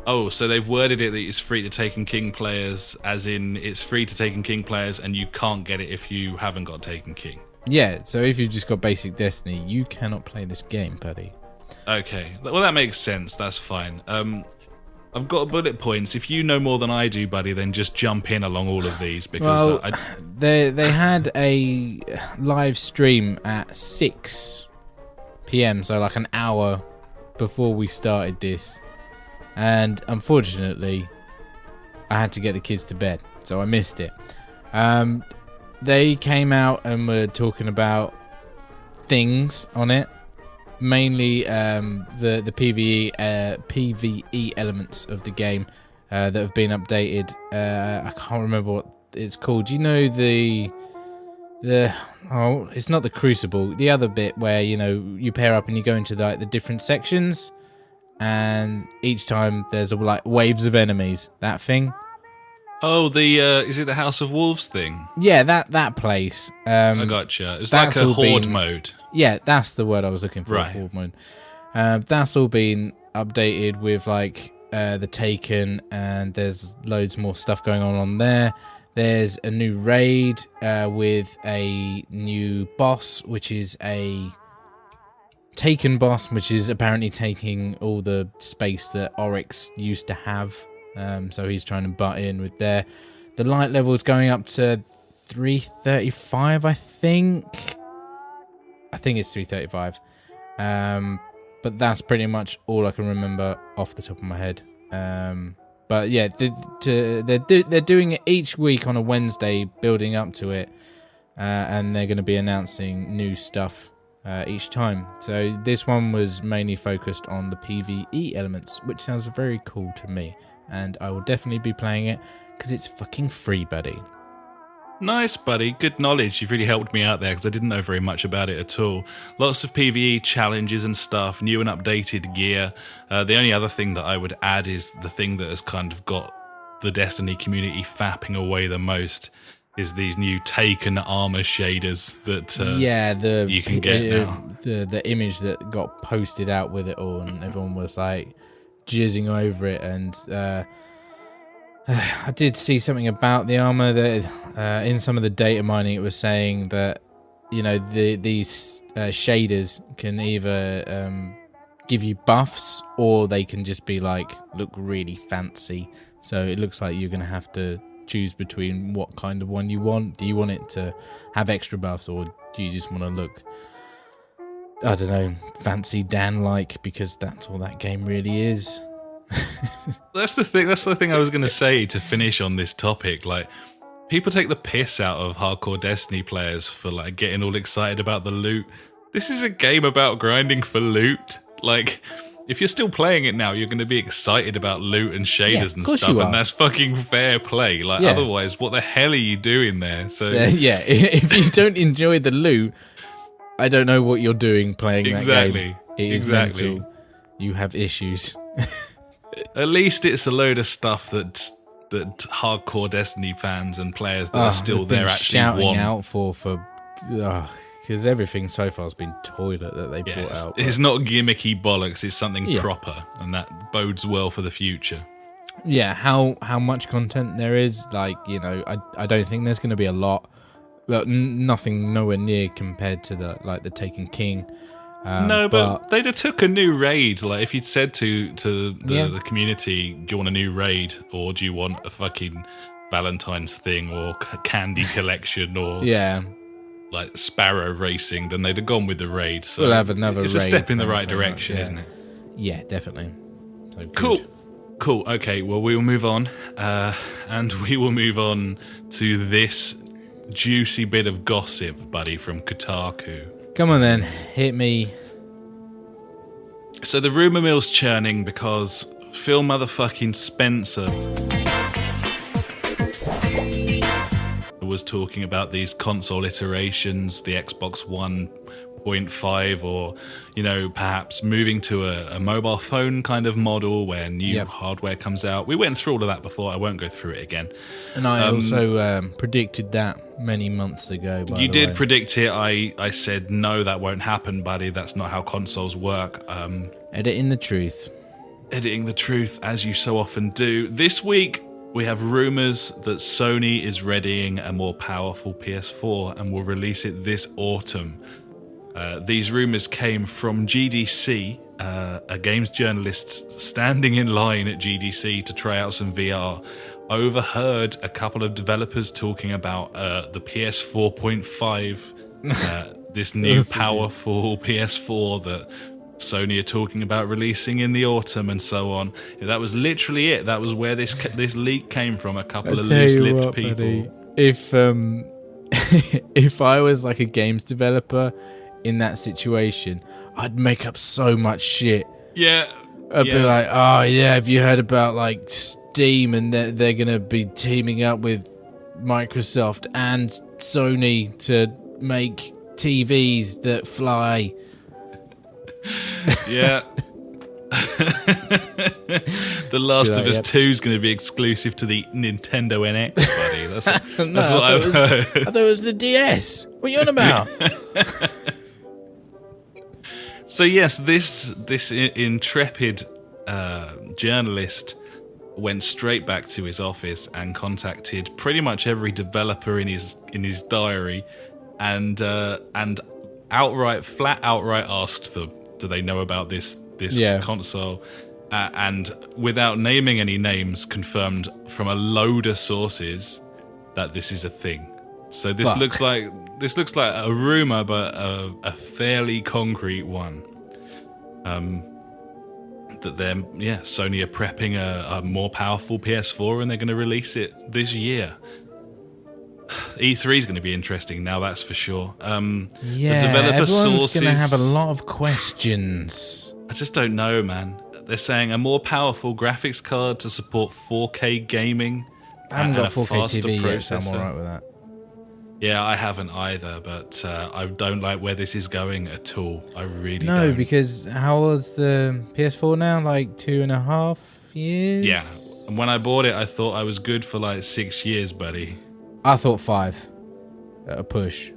[SPEAKER 1] Oh, so they've worded it that it's free to Taken King players, as in it's free to Taken King players and you can't get it if you haven't got Taken King.
[SPEAKER 2] Yeah, so if you've just got basic Destiny, you cannot play this game, buddy.
[SPEAKER 1] Okay, well that makes sense, that's fine. I've got bullet points. If you know more than I do, buddy, then just jump in along all of these, because...
[SPEAKER 2] They had a live stream at 6 PM, so like an hour before we started this. And unfortunately, I had to get the kids to bed, so I missed it. They came out and were talking about things on it, mainly the PvE elements of the game that have been updated. I can't remember what it's called. You know it's not the Crucible. The other bit where you pair up and you go into the different sections. And each time there's like waves of enemies. That thing.
[SPEAKER 1] Oh, is it the House of Wolves thing?
[SPEAKER 2] Yeah, that place.
[SPEAKER 1] I gotcha. It's like a horde mode.
[SPEAKER 2] Yeah, that's the word I was looking for.
[SPEAKER 1] Right.
[SPEAKER 2] Horde mode. That's all been updated with like the Taken, and there's loads more stuff going on there. There's a new raid with a new boss, which is a Taken boss, which is apparently taking all the space that Oryx used to have. So he's trying to butt in with there. The light level is going up to 335, I think. I think it's 335. But that's pretty much all I can remember off the top of my head. But yeah, they're doing it each week on a Wednesday, building up to it. And they're going to be announcing new stuff each time. So this one was mainly focused on the PvE elements, which sounds very cool to me, and I will definitely be playing it because it's fucking free, buddy.
[SPEAKER 1] Nice, buddy. Good knowledge. You've really helped me out there because I didn't know very much about it at all. Lots of PvE challenges and stuff, new and updated gear. The only other thing that I would add is the thing that has kind of got the Destiny community fapping away the most is these new Taken armor shaders that you can get now.
[SPEAKER 2] The image that got posted out with it all, and everyone was like jizzing over it, and I did see something about the armor that in some of the data mining it was saying that these shaders can either give you buffs or they can just be like look really fancy. So it looks like you're going to have to choose between what kind of one you want. Do you want it to have extra buffs, or do you just want to look, I don't know, fancy Dan-like, because that's all that game really is.
[SPEAKER 1] That's the thing I was going to say to finish on this topic. Like, people take the piss out of hardcore Destiny players for like getting all excited about the loot. This is a game about grinding for loot. Like, if you're still playing it now, you're going to be excited about loot and shaders and stuff, and that's fucking fair play. Like, otherwise, what the hell are you doing there? So
[SPEAKER 2] if you don't enjoy the loot, I don't know what you're doing playing that game. It is mental. You have issues.
[SPEAKER 1] At least it's a load of stuff that hardcore Destiny fans and players that are still there actually
[SPEAKER 2] shouting out for because everything so far has been toilet that they brought out.
[SPEAKER 1] It's not gimmicky bollocks, it's something proper, and that bodes well for the future.
[SPEAKER 2] Yeah, how much content there is, like, I don't think there's going to be a lot. Well, nothing nowhere near compared to the Taken King.
[SPEAKER 1] No, but they'd have took a new raid. Like, if you'd said to the community, do you want a new raid, or do you want a fucking Valentine's thing, or candy collection, or like Sparrow racing, then they'd have gone with the raid. So
[SPEAKER 2] we'll have another raid.
[SPEAKER 1] It's a step in the right direction, isn't it?
[SPEAKER 2] Yeah, definitely. So
[SPEAKER 1] Cool. Okay, well, we will move on. And we will move on to this juicy bit of gossip, buddy, from Kotaku.
[SPEAKER 2] Come on then, hit me.
[SPEAKER 1] So the rumour mill's churning because Phil motherfucking Spencer was talking about these console iterations, the Xbox 1.5, or perhaps moving to a mobile phone kind of model where new hardware comes out. We went through all of that before. I won't go through it again.
[SPEAKER 2] And I also predicted that many months ago.
[SPEAKER 1] You did predict it. I said no, that won't happen, buddy. That's not how consoles work.
[SPEAKER 2] Editing the truth,
[SPEAKER 1] as you so often do. This week we have rumours that Sony is readying a more powerful PS4 and will release it this autumn. These rumours came from GDC, a games journalist standing in line at GDC to try out some VR, overheard a couple of developers talking about the PS4.5, this new powerful PS4 that Sony are talking about releasing in the autumn and so on. That was literally it. That was where this leak came from. A couple of loose-lipped people.
[SPEAKER 2] Buddy, if if I was like a games developer in that situation, I'd make up so much shit.
[SPEAKER 1] Yeah.
[SPEAKER 2] I'd be like, oh yeah, have you heard about like Steam, and they're gonna be teaming up with Microsoft and Sony to make TVs that fly.
[SPEAKER 1] Yeah. The Last of Us 2 is going to be exclusive to the Nintendo NX, buddy. That's what I've heard.
[SPEAKER 2] I thought it was the DS. What are you on about?
[SPEAKER 1] So yes, this intrepid journalist went straight back to his office and contacted pretty much every developer in his diary, and flat outright asked them, do they know about this console? And without naming any names, confirmed from a load of sources that this is a thing. So this looks like a rumor, but a fairly concrete one. That Sony are prepping a more powerful PS4, and they're going to release it this year. E3 is going to be interesting now, that's for sure.
[SPEAKER 2] Yeah,
[SPEAKER 1] the developer
[SPEAKER 2] everyone's
[SPEAKER 1] sources,
[SPEAKER 2] going to have a lot of questions.
[SPEAKER 1] I just don't know, man. They're saying a more powerful graphics card to support 4K gaming.
[SPEAKER 2] I haven't got a 4K
[SPEAKER 1] faster
[SPEAKER 2] TV yet, so I'm
[SPEAKER 1] processor.
[SPEAKER 2] alright with that.
[SPEAKER 1] Yeah, I haven't either, but I don't like where this is going at all. I really
[SPEAKER 2] No,
[SPEAKER 1] don't.
[SPEAKER 2] because how was the PS4 now? Like 2.5 years?
[SPEAKER 1] Yeah, and when I bought it, I thought I was good for like 6 years, buddy.
[SPEAKER 2] I thought 5 at a push.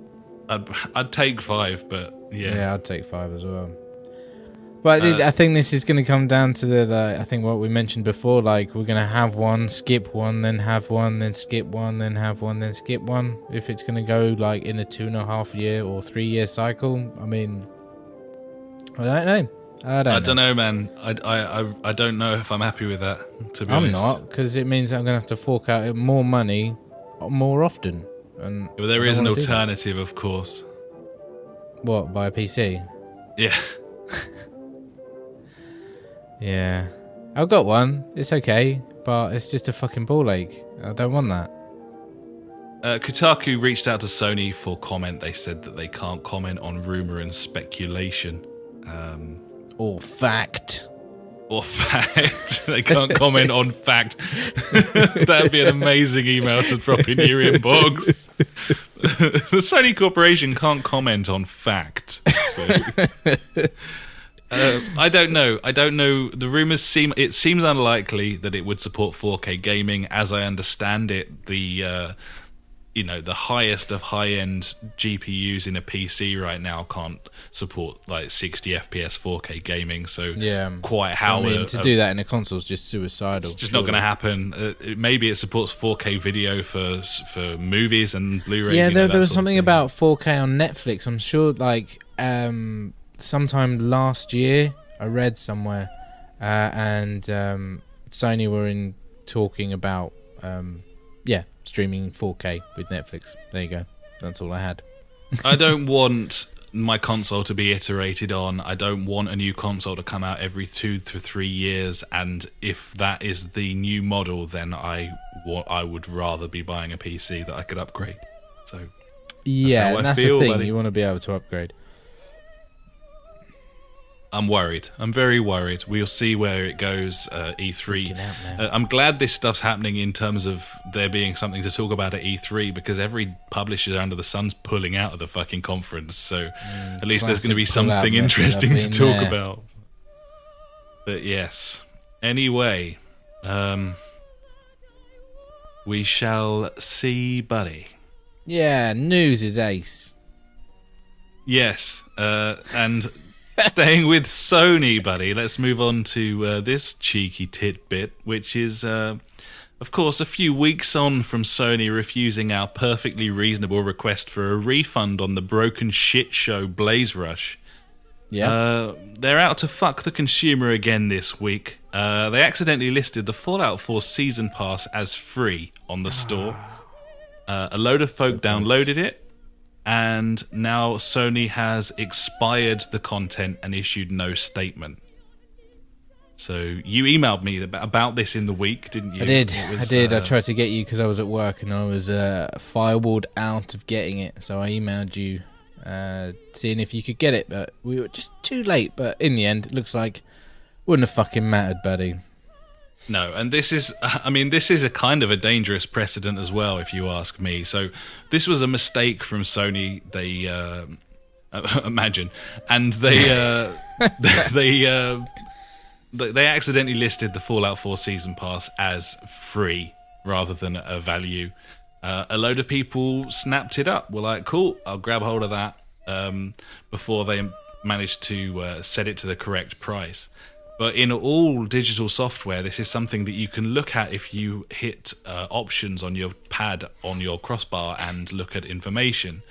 [SPEAKER 1] I'd take 5, but
[SPEAKER 2] Yeah, I'd take 5 as well. But I think this is going to come down to I think what we mentioned before, like we're going to have one, skip one, then have one, then skip one, then have one, then skip one. If it's going to go like in a 2.5 year or 3 year cycle, I mean, I don't know. I don't
[SPEAKER 1] know, man. I don't know if I'm happy with that, to be
[SPEAKER 2] I'm
[SPEAKER 1] honest.
[SPEAKER 2] not, because it means I'm going to have to fork out more money more often. And
[SPEAKER 1] Well, there is an alternative, of course.
[SPEAKER 2] What, buy a PC?
[SPEAKER 1] Yeah.
[SPEAKER 2] Yeah. I've got one. It's okay, but it's just a fucking ball ache. I don't want that.
[SPEAKER 1] Kotaku reached out to Sony for comment. They said that they can't comment on rumor and speculation.
[SPEAKER 2] Or fact.
[SPEAKER 1] Or fact. They can't comment on fact. That'd be an amazing email to drop in your inbox. The Sony Corporation can't comment on fact. So. I don't know. The rumors seems unlikely that it would support 4K gaming. As I understand it, the highest of high-end GPUs in a PC right now can't support like 60 FPS 4K gaming. So quite how
[SPEAKER 2] to do that in a console is just suicidal.
[SPEAKER 1] It's just not going to happen. Maybe it supports 4K video for movies and Blu-ray.
[SPEAKER 2] Yeah, there was something about 4K on Netflix. I'm sure, like sometime last year, I read somewhere, and Sony were talking about streaming 4K with Netflix. There you go. That's all I had.
[SPEAKER 1] I don't want my console to be iterated on. I don't want a new console to come out every 2 to 3 years, and if that is the new model, then I would rather be buying a PC that I could upgrade. So
[SPEAKER 2] yeah,
[SPEAKER 1] that's
[SPEAKER 2] the thing. Buddy. You want to be able to upgrade.
[SPEAKER 1] I'm worried. I'm very worried. We'll see where it goes, E3. I'm glad this stuff's happening in terms of there being something to talk about at E3, because every publisher under the sun's pulling out of the fucking conference. So at least there's going to be something interesting to talk about. But yes. Anyway, we shall see, buddy.
[SPEAKER 2] Yeah, news is ace.
[SPEAKER 1] Yes, and... Staying with Sony, buddy, let's move on to this cheeky tidbit, which is, of course, a few weeks on from Sony refusing our perfectly reasonable request for a refund on the broken shit show Blaze Rush.
[SPEAKER 2] Yeah.
[SPEAKER 1] They're out to fuck the consumer again this week. They accidentally listed the Fallout 4 Season Pass as free on the store. A load of folk downloaded it. And now Sony has expired the content and issued no statement. So you emailed me about this in the week, didn't you?
[SPEAKER 2] I did. I tried to get you because I was at work and I was firewalled out of getting it. So I emailed you seeing if you could get it, but we were just too late. But in the end, it looks like wouldn't have fucking mattered, buddy.
[SPEAKER 1] No, and this is a kind of a dangerous precedent as well, if you ask me. So this was a mistake from Sony. They imagine, and they accidentally listed the Fallout 4 Season Pass as free rather than a value. A load of people snapped it up. Were like, cool, I'll grab hold of that, before they managed to set it to the correct price. But in all digital software, this is something that you can look at if you hit options on your pad on your crossbar and look at information.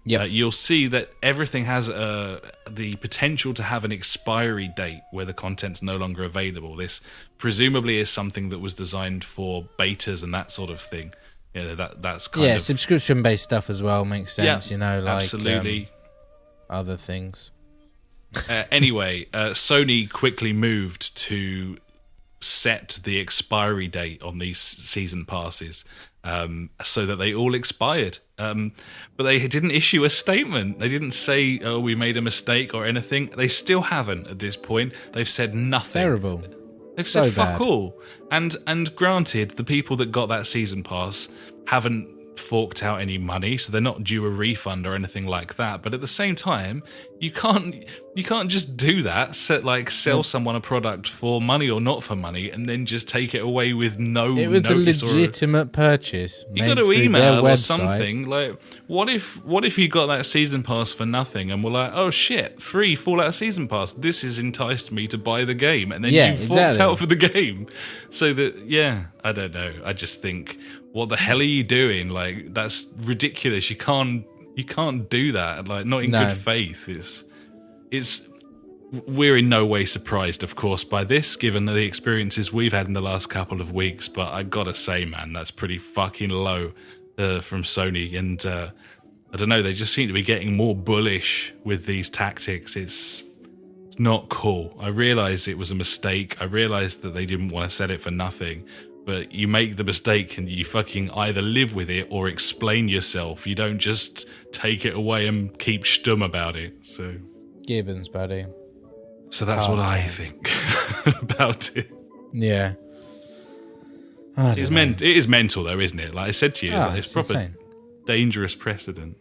[SPEAKER 2] Yeah,
[SPEAKER 1] you'll see that everything has the potential to have an expiry date where the content's no longer available. This presumably is something that was designed for betas and that sort of thing. You know, that's kind of
[SPEAKER 2] subscription-based stuff as well makes sense.
[SPEAKER 1] Yeah, absolutely.
[SPEAKER 2] Other things.
[SPEAKER 1] Anyway, Sony quickly moved to set the expiry date on these season passes so that they all expired. But they didn't issue a statement. They didn't say, "Oh, we made a mistake" or anything. They still haven't at this point. They've said nothing.
[SPEAKER 2] Terrible.
[SPEAKER 1] They've
[SPEAKER 2] So
[SPEAKER 1] said fuck
[SPEAKER 2] bad.
[SPEAKER 1] all. And granted, the people that got that season pass haven't forked out any money, so they're not due a refund or anything like that. But at the same time, you can't just do that. Sell someone a product for money or not for money, and then just take it away with no.
[SPEAKER 2] It was a
[SPEAKER 1] notice
[SPEAKER 2] legitimate purchase.
[SPEAKER 1] You got to email or something. Like, what if you got that season pass for nothing and were like, oh shit, free Fallout season pass. This has enticed me to buy the game, and then you forked out for the game. So that I don't know. I just think, what the hell are you doing? Like, that's ridiculous. You can't do that. Like, not in good faith. We're in no way surprised, of course, by this, given the experiences we've had in the last couple of weeks. But I gotta say, man, that's pretty fucking low from Sony. And I don't know, they just seem to be getting more bullish with these tactics. It's not cool. I realise it was a mistake. I realise that they didn't want to set it for nothing. But you make the mistake and you fucking either live with it or explain yourself. You don't just take it away and keep stum about it. So
[SPEAKER 2] Gibbons, buddy.
[SPEAKER 1] So that's what I think about it.
[SPEAKER 2] Yeah.
[SPEAKER 1] It is mental, though, isn't it? Like I said to you, it's proper
[SPEAKER 2] insane.
[SPEAKER 1] Dangerous precedent.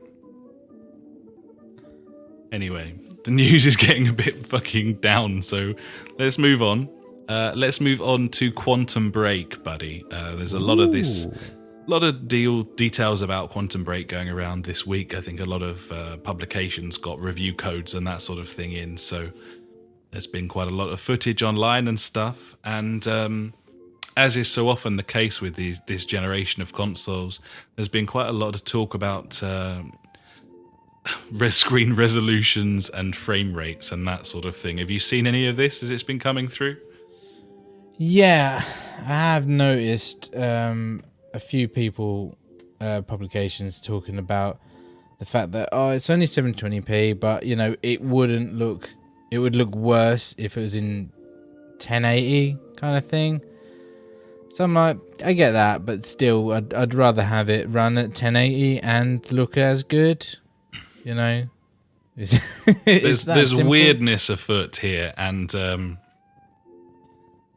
[SPEAKER 1] Anyway, the news is getting a bit fucking down, so let's move on. Let's move on to Quantum Break, buddy. There's a lot of details about Quantum Break going around this week. I think a lot of publications got review codes and that sort of thing in, so there's been quite a lot of footage online and stuff. And as is so often the case with this generation of consoles, there's been quite a lot of talk about screen resolutions and frame rates and that sort of thing. Have you seen any of this as it's been coming through?
[SPEAKER 2] Yeah, I have noticed a few people, publications talking about the fact that it's only 720p, but it would look worse if it was in 1080 kind of thing. So I'm like, I get that, but still, I'd rather have it run at 1080 and look as good. There's
[SPEAKER 1] simple. Weirdness afoot here, and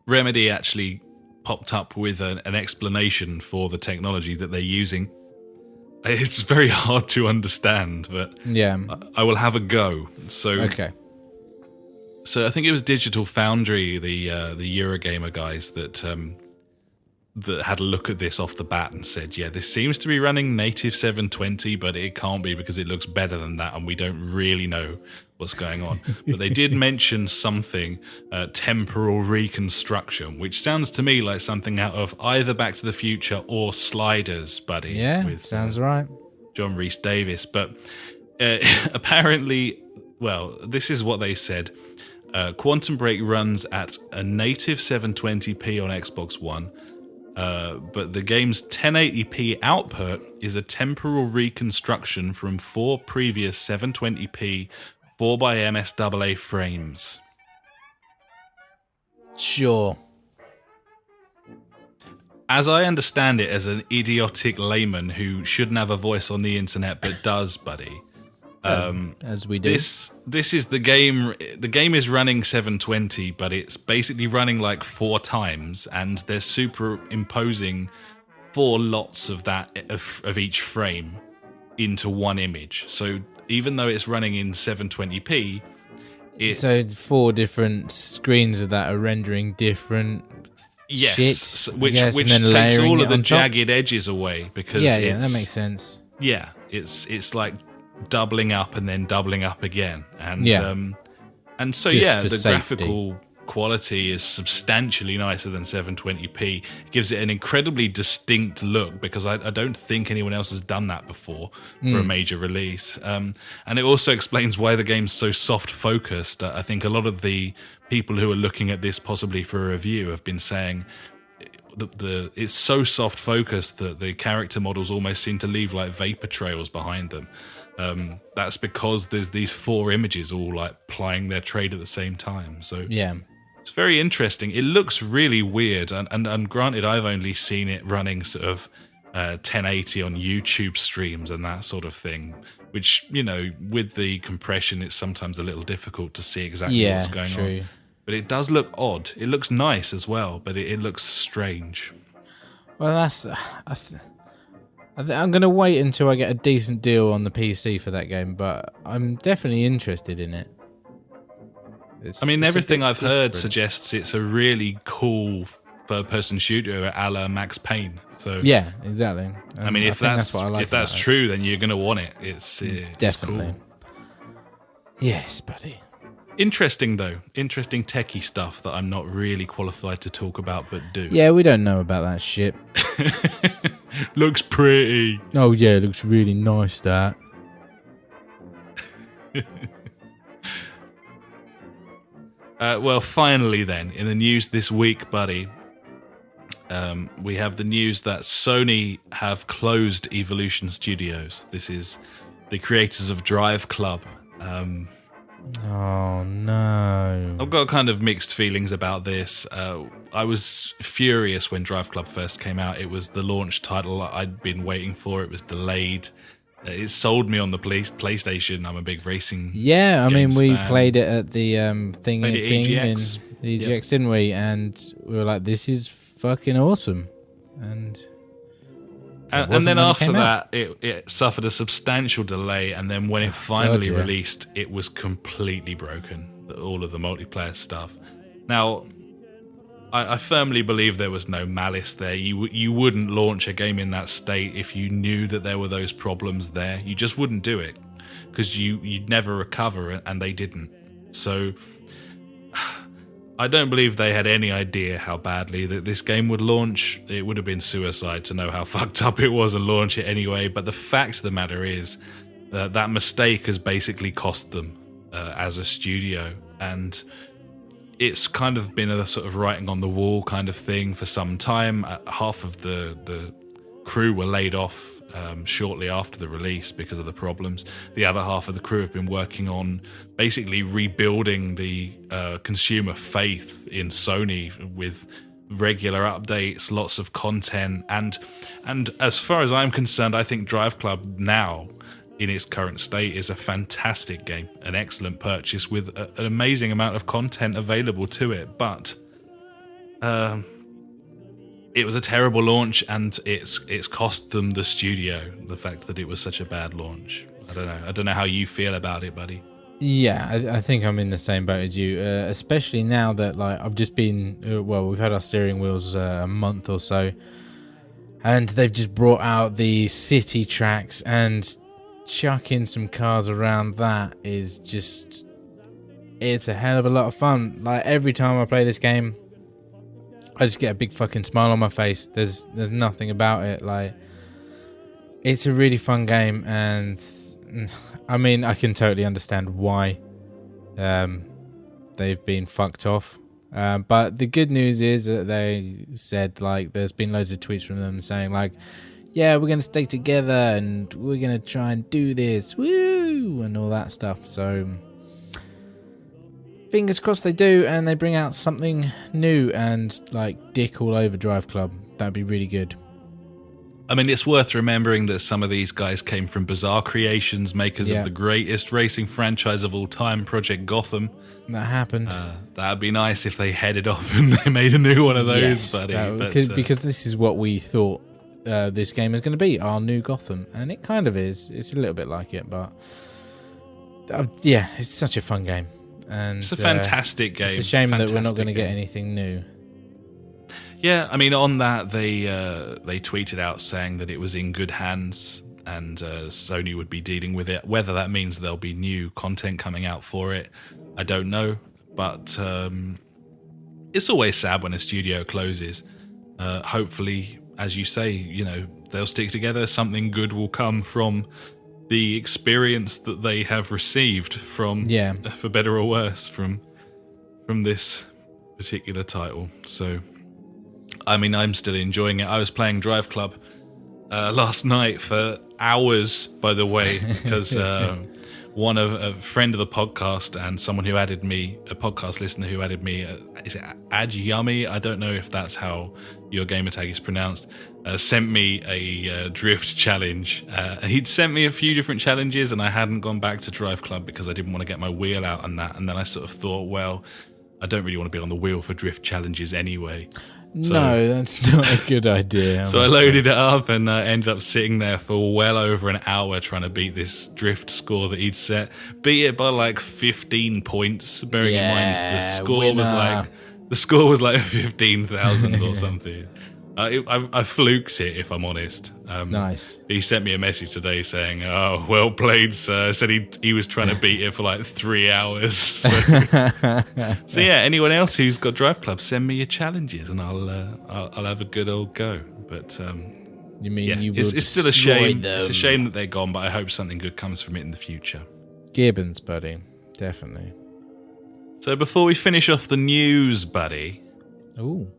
[SPEAKER 1] Remedy actually popped up with an explanation for the technology that they're using. It's very hard to understand, but
[SPEAKER 2] yeah,
[SPEAKER 1] I will have a go.
[SPEAKER 2] Okay.
[SPEAKER 1] So I think it was Digital Foundry, the Eurogamer guys that had a look at this off the bat and said, yeah, this seems to be running native 720, but it can't be because it looks better than that, and we don't really know what's going on. But they did mention something, temporal reconstruction, which sounds to me like something out of either Back to the Future or Sliders, buddy.
[SPEAKER 2] Yeah, sounds right.
[SPEAKER 1] John Rhys Davis. But apparently, well, this is what they said. Quantum Break runs at a native 720p on Xbox One, but the game's 1080p output is a temporal reconstruction from 4 previous 720p 4x MSAA frames.
[SPEAKER 2] Sure.
[SPEAKER 1] As I understand it, as an idiotic layman who shouldn't have a voice on the internet but does, buddy.
[SPEAKER 2] As we do.
[SPEAKER 1] This is the game. The game is running 720, but it's basically running like 4 times, and they're superimposing 4 lots of that of each frame into one image. So even though it's running in 720p,
[SPEAKER 2] so 4 different screens of that are rendering different shit,
[SPEAKER 1] which takes all of the jagged edges away because
[SPEAKER 2] yeah, that makes sense.
[SPEAKER 1] Yeah, it's like doubling up and then doubling up again, and so the graphical quality is substantially nicer than 720p. It gives it an incredibly distinct look because I don't think anyone else has done that before for a major release, and it also explains why the game's so soft focused. I think a lot of the people who are looking at this possibly for a review have been saying it's so soft focused that the character models almost seem to leave like vapor trails behind them. That's because there's these 4 images all like plying their trade at the same time. So
[SPEAKER 2] yeah,
[SPEAKER 1] It's very interesting. It looks really weird, and granted, I've only seen it running sort of 1080 on YouTube streams and that sort of thing, which, you know, with the compression, it's sometimes a little difficult to see exactly what's going on. But it does look odd. It looks nice as well, but it looks strange.
[SPEAKER 2] Well, I'm going to wait until I get a decent deal on the PC for that game, but I'm definitely interested in it.
[SPEAKER 1] Everything I've heard suggests it's a really cool third-person shooter a la Max Payne. So
[SPEAKER 2] yeah, exactly.
[SPEAKER 1] If that's true, then you're going to want it. It's
[SPEAKER 2] definitely.
[SPEAKER 1] It's cool.
[SPEAKER 2] Yes, buddy.
[SPEAKER 1] Interesting, though. Interesting techie stuff that I'm not really qualified to talk about, but do.
[SPEAKER 2] Yeah, we don't know about that shit.
[SPEAKER 1] Looks pretty.
[SPEAKER 2] Oh, yeah, it looks really nice, that.
[SPEAKER 1] Well, finally then, in the news this week, buddy, we have the news that Sony have closed Evolution Studios. This is the creators of Drive Club.
[SPEAKER 2] Oh, no.
[SPEAKER 1] I've got kind of mixed feelings about this. I was furious when Drive Club first came out. It was the launch title I'd been waiting for. It was delayed. It sold me on the PlayStation. I'm a big racing
[SPEAKER 2] we
[SPEAKER 1] fan.
[SPEAKER 2] played it at the thing in
[SPEAKER 1] EGX.
[SPEAKER 2] EGX, didn't we? And we were like, this is fucking awesome. And
[SPEAKER 1] then after that, it suffered a substantial delay, and then when it finally released, it was completely broken, all of the multiplayer stuff. Now, I firmly believe there was no malice there. You wouldn't launch a game in that state if you knew that there were those problems there. You just wouldn't do it, because you'd never recover it, and they didn't. So I don't believe they had any idea how badly that this game would launch. It would have been suicide to know how fucked up it was and launch it anyway. But the fact of the matter is that mistake has basically cost them as a studio. And it's kind of been a sort of writing on the wall kind of thing for some time. Half of the crew were laid off shortly after the release because of the problems. The other half of the crew have been working on basically rebuilding the consumer faith in Sony with regular updates, lots of content, and as far as I'm concerned, I think Drive Club now in its current state is a fantastic game, an excellent purchase with an amazing amount of content available to it, but it was a terrible launch, and it's cost them the studio, the fact that it was such a bad launch. I don't know how you feel about it, buddy.
[SPEAKER 2] Yeah, I think I'm in the same boat as you, especially now that I've just been, we've had our steering wheels a month or so, and they've just brought out the city tracks, and chucking some cars around that is just, it's a hell of a lot of fun. Every time I play this game, I just get a big fucking smile on my face. There's nothing about it. It's a really fun game, and I can totally understand why they've been fucked off. But the good news is that they said there's been loads of tweets from them saying yeah, we're going to stay together and we're going to try and do this, woo, and all that stuff. So fingers crossed they do, and they bring out something new and dick all over Drive Club. That'd be really good.
[SPEAKER 1] It's worth remembering that some of these guys came from Bizarre Creations, makers of the greatest racing franchise of all time, Project Gotham.
[SPEAKER 2] That happened.
[SPEAKER 1] That'd be nice if they headed off and they made a new one of those, buddy.
[SPEAKER 2] Because this is what we thought this game is going to be, our new Gotham, and it kind of is. It's a little bit like it, but it's such a fun game, and
[SPEAKER 1] it's a fantastic game.
[SPEAKER 2] It's a shame that we're not going to get anything new.
[SPEAKER 1] Yeah, on that they tweeted out saying that it was in good hands and Sony would be dealing with it. Whether that means there'll be new content coming out for it, I don't know, but it's always sad when a studio closes. Hopefully, as you say, they'll stick together. Something good will come from the experience that they have received from, for better or worse, from this particular title. So, I'm still enjoying it. I was playing Drive Club last night for hours, by the way, because a friend of the podcast and someone who added me, a podcast listener who added me, is it Yummy? I don't know if that's how your gamer tag is pronounced, sent me a drift challenge. He'd sent me a few different challenges, and I hadn't gone back to Drive Club because I didn't want to get my wheel out on that. And then I sort of thought, well, I don't really want to be on the wheel for drift challenges anyway. So,
[SPEAKER 2] no, that's not a good idea.
[SPEAKER 1] So I loaded it up and ended up sitting there for well over an hour trying to beat this drift score that he'd set. Beat it by like 15 points, bearing in mind the score was like 15,000 or something. I fluked it, if I'm honest.
[SPEAKER 2] Nice.
[SPEAKER 1] He sent me a message today saying, "Oh, well played, sir." Said he was trying to beat it for like 3 hours. So yeah, anyone else who's got Drive Club, send me your challenges and I'll have a good old go. But
[SPEAKER 2] you mean
[SPEAKER 1] yeah,
[SPEAKER 2] you will
[SPEAKER 1] it's still a shame.
[SPEAKER 2] them.
[SPEAKER 1] It's a shame that they're gone, but I hope something good comes from it in the future.
[SPEAKER 2] Gibbons, buddy, definitely.
[SPEAKER 1] So before we finish off the news, buddy.
[SPEAKER 2] Ooh.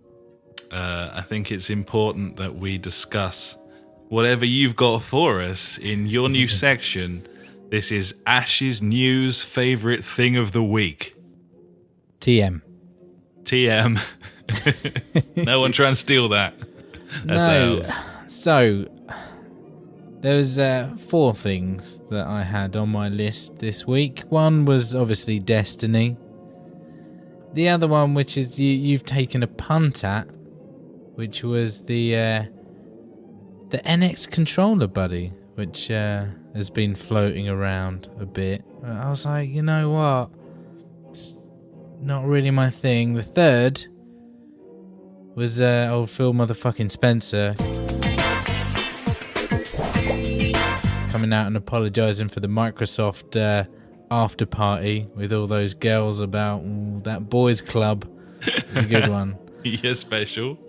[SPEAKER 1] I think it's important that we discuss whatever you've got for us in your new section. This is Ash's News Favourite Thing of the Week.
[SPEAKER 2] TM.
[SPEAKER 1] No one trying to steal that. That's ours.
[SPEAKER 2] So, there's 4 things that I had on my list this week. One was obviously Destiny. The other one, which is you've taken a punt at, which was the NX controller, buddy, which has been floating around a bit. I was like, you know what? It's not really my thing. The third was old Phil motherfucking Spencer coming out and apologising for the Microsoft after party with all those girls about that boys club. It's a good one.
[SPEAKER 1] Yeah, special.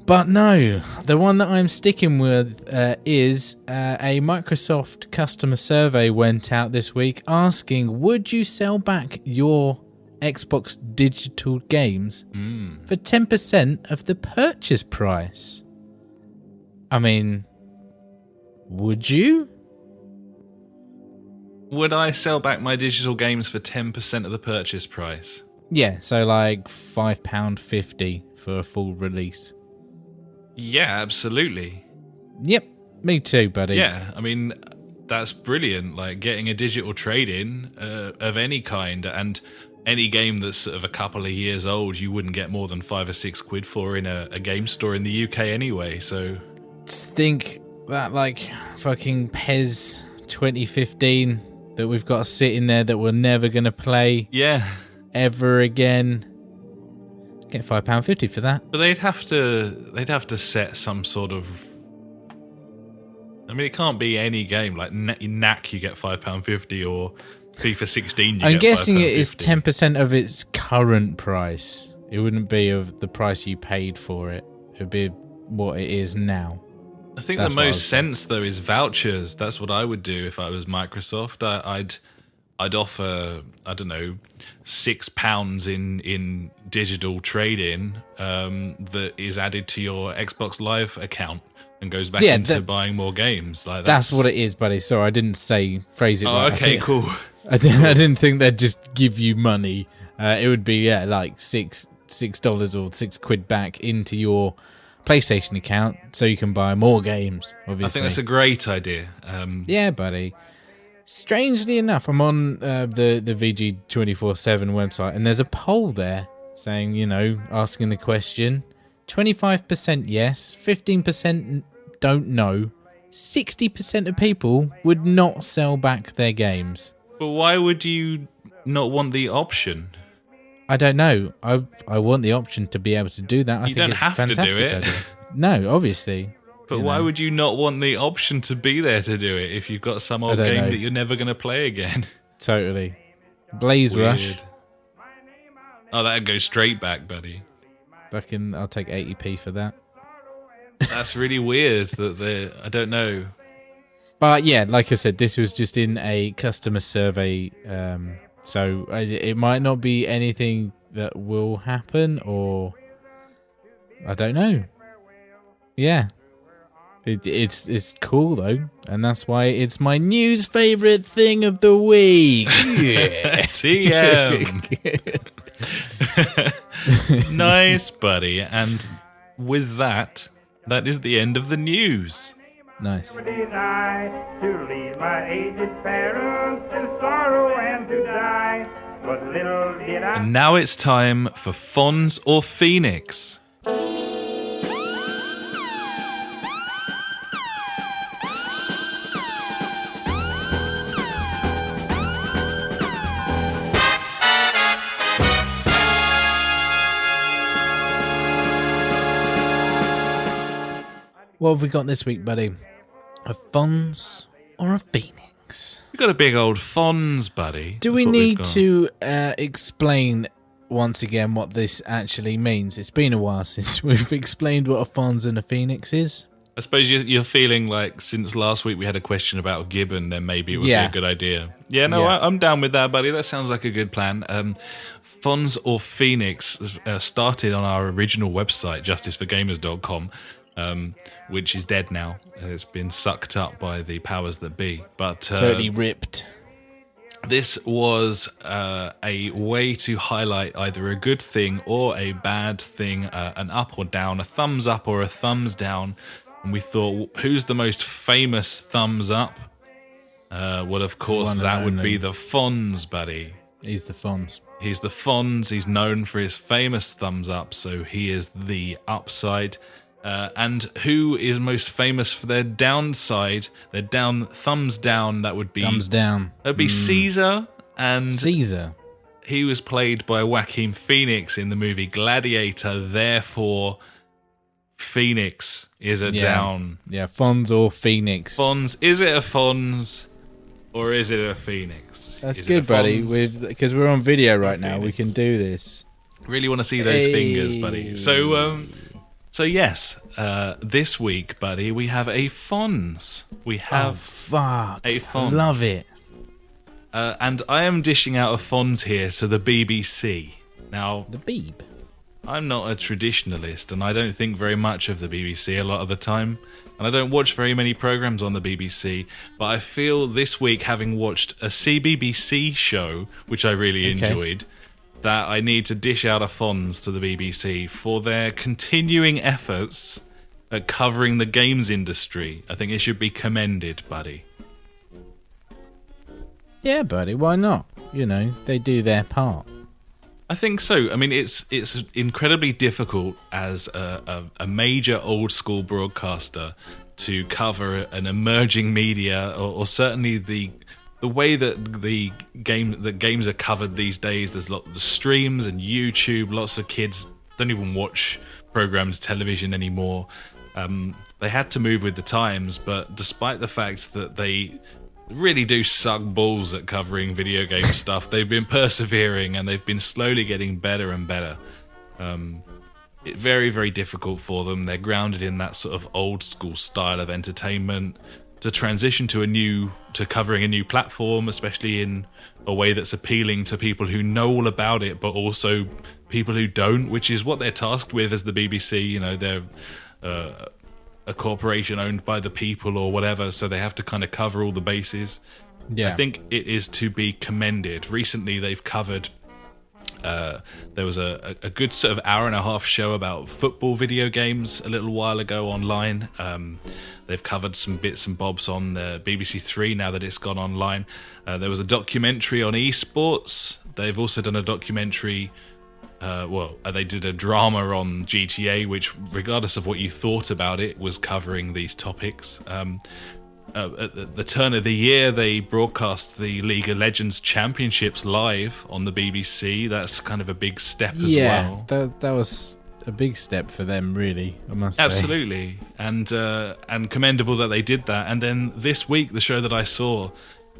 [SPEAKER 2] But no, the one that I'm sticking with is a Microsoft customer survey went out this week asking, would you sell back your Xbox digital games for 10% of the purchase price? I mean, would you?
[SPEAKER 1] Would I sell back my digital games for 10% of the purchase price?
[SPEAKER 2] Yeah, so like £5.50 for a full release.
[SPEAKER 1] Yeah, absolutely.
[SPEAKER 2] Yep, me too, buddy.
[SPEAKER 1] Yeah, I mean, that's brilliant. Like, getting a digital trade-in of any kind, and any game that's sort of a couple of years old, you wouldn't get more than £5 or £6 for in a game store in the UK anyway, so...
[SPEAKER 2] Think that, like, fucking PES 2015 that we've got sitting there that we're never going to play ever again. Get £5.50 for that.
[SPEAKER 1] But they'd have to set some sort of... I mean, it can't be any game. Like, NAC you get £5.50, or FIFA 16 you
[SPEAKER 2] I'm
[SPEAKER 1] get
[SPEAKER 2] guessing
[SPEAKER 1] £5.50.
[SPEAKER 2] it is 10% of its current price. It wouldn't be of the price you paid for it. It would be what it is now.
[SPEAKER 1] I think the most sense, though, is vouchers. That's what I would do if I was Microsoft. I'd offer, I don't know, £6 in digital trade-in that is added to your Xbox Live account and goes back into buying more games. Like
[SPEAKER 2] that's what it is, buddy. Sorry, I didn't phrase it right.
[SPEAKER 1] Okay, cool.
[SPEAKER 2] I didn't think they'd just give you money. It would be like $6 or £6 back into your PlayStation account so you can buy more games, obviously.
[SPEAKER 1] I think that's a great idea.
[SPEAKER 2] Yeah, buddy. Strangely enough, I'm on the VG 24/7 website, and there's a poll there saying, asking the question, 25% yes, 15% don't know, 60% of people would not sell back their games.
[SPEAKER 1] But why would you not want the option?
[SPEAKER 2] I don't know. I want the option to be able to do that. I
[SPEAKER 1] you
[SPEAKER 2] think
[SPEAKER 1] don't
[SPEAKER 2] it's
[SPEAKER 1] have
[SPEAKER 2] fantastic
[SPEAKER 1] to do it.
[SPEAKER 2] idea. No, obviously.
[SPEAKER 1] But why would you not want the option to be there to do it if you've got some old game that you're never going to play again?
[SPEAKER 2] Totally. Blaze Rush.
[SPEAKER 1] Oh, that'd go straight back, buddy.
[SPEAKER 2] I'll take 80p for that.
[SPEAKER 1] That's really weird that I don't know.
[SPEAKER 2] But yeah, like I said, this was just in a customer survey, so it might not be anything that will happen, or I don't know. Yeah. It's cool though, and that's why it's my news favorite thing of the week. Yeah.
[SPEAKER 1] TM. Nice, buddy. And with that is the end of the news.
[SPEAKER 2] Nice.
[SPEAKER 3] To leave my aged parents in sorrow and to die. But little did I.
[SPEAKER 1] And now it's time for Fonz or Phoenix.
[SPEAKER 2] What have we got this week, buddy? A Fonz or a Phoenix?
[SPEAKER 1] We've got a big old Fonz, buddy.
[SPEAKER 2] Do we need to explain once again what this actually means? It's been a while since we've explained what a Fonz and a Phoenix is.
[SPEAKER 1] I suppose you're feeling like since last week we had a question about a gibbon, then maybe it would be a good idea. Yeah, no,
[SPEAKER 2] Yeah.
[SPEAKER 1] I'm down with that, buddy. That sounds like a good plan. Fonz or Phoenix started on our original website, justiceforgamers.com, which is dead now. It's been sucked up by the powers that be. But
[SPEAKER 2] Totally ripped.
[SPEAKER 1] this was a way to highlight either a good thing or a bad thing, an up or down, a thumbs up or a thumbs down. And we thought, who's the most famous thumbs up? Well, of course,
[SPEAKER 2] One and
[SPEAKER 1] that would
[SPEAKER 2] only.
[SPEAKER 1] be the Fonz, buddy.
[SPEAKER 2] He's the Fonz.
[SPEAKER 1] He's the Fonz. He's known for his famous thumbs up, so he is the upside. And who is most famous for their downside? Their thumbs down. That would be
[SPEAKER 2] Thumbs down.
[SPEAKER 1] That'd be Caesar, and
[SPEAKER 2] Caesar.
[SPEAKER 1] he was played by Joaquin Phoenix in the movie Gladiator. Therefore, Phoenix is a down.
[SPEAKER 2] Yeah, Fonz or Phoenix.
[SPEAKER 1] Fonz, is it a Fonz or is it a Phoenix?
[SPEAKER 2] That's
[SPEAKER 1] Is it
[SPEAKER 2] good,
[SPEAKER 1] a
[SPEAKER 2] buddy.
[SPEAKER 1] Fonz?
[SPEAKER 2] Because we're on video right now, we
[SPEAKER 1] Phoenix.
[SPEAKER 2] can do this.
[SPEAKER 1] Really want to see those
[SPEAKER 2] Hey.
[SPEAKER 1] fingers, buddy. So yes, this week, buddy, we have a Fonz. We have
[SPEAKER 2] Fuck.
[SPEAKER 1] a Fonz.
[SPEAKER 2] Love it.
[SPEAKER 1] and I am dishing out a Fonz here to the BBC. Now,
[SPEAKER 2] The Beeb.
[SPEAKER 1] I'm not a traditionalist, and I don't think very much of the BBC a lot of the time, and I don't watch very many programs on the BBC, but I feel this week, having watched a CBBC show, which I really enjoyed, that I need to dish out a Fonz to the BBC for their continuing efforts at covering the games industry. I think it should be commended, buddy.
[SPEAKER 2] Yeah, buddy, why not? You know, they do their part.
[SPEAKER 1] I think so. I mean, it's incredibly difficult as a major old school broadcaster to cover an emerging media, or certainly the way that games are covered these days. There's lots of streams and YouTube. Lots of kids don't even watch programs, television anymore. They had to move with the times, but despite the fact that they really do suck balls at covering video game stuff, they've been persevering and they've been slowly getting better and better. It's very, very difficult for them. They're grounded in that sort of old school style of entertainment. To transition to covering a new platform, especially in a way that's appealing to people who know all about it, but also people who don't, which is what they're tasked with as the BBC. You know, they're a corporation owned by the people or whatever, so they have to kind of cover all the bases.
[SPEAKER 2] Yeah.
[SPEAKER 1] I think it is to be commended. Recently, they've covered. There was a good sort of hour and a half show about football video games a little while ago online. They've covered some bits and bobs on the BBC Three now that it's gone online. There was a documentary on esports. They've also done a documentary. They did a drama on GTA, which, regardless of what you thought about it, was covering these topics. At the turn of the year, they broadcast the League of Legends Championships live on the BBC. That's kind of a big step as well.
[SPEAKER 2] That was a big step for them, really, I must say.
[SPEAKER 1] Absolutely, and commendable that they did that. And then this week, the show that I saw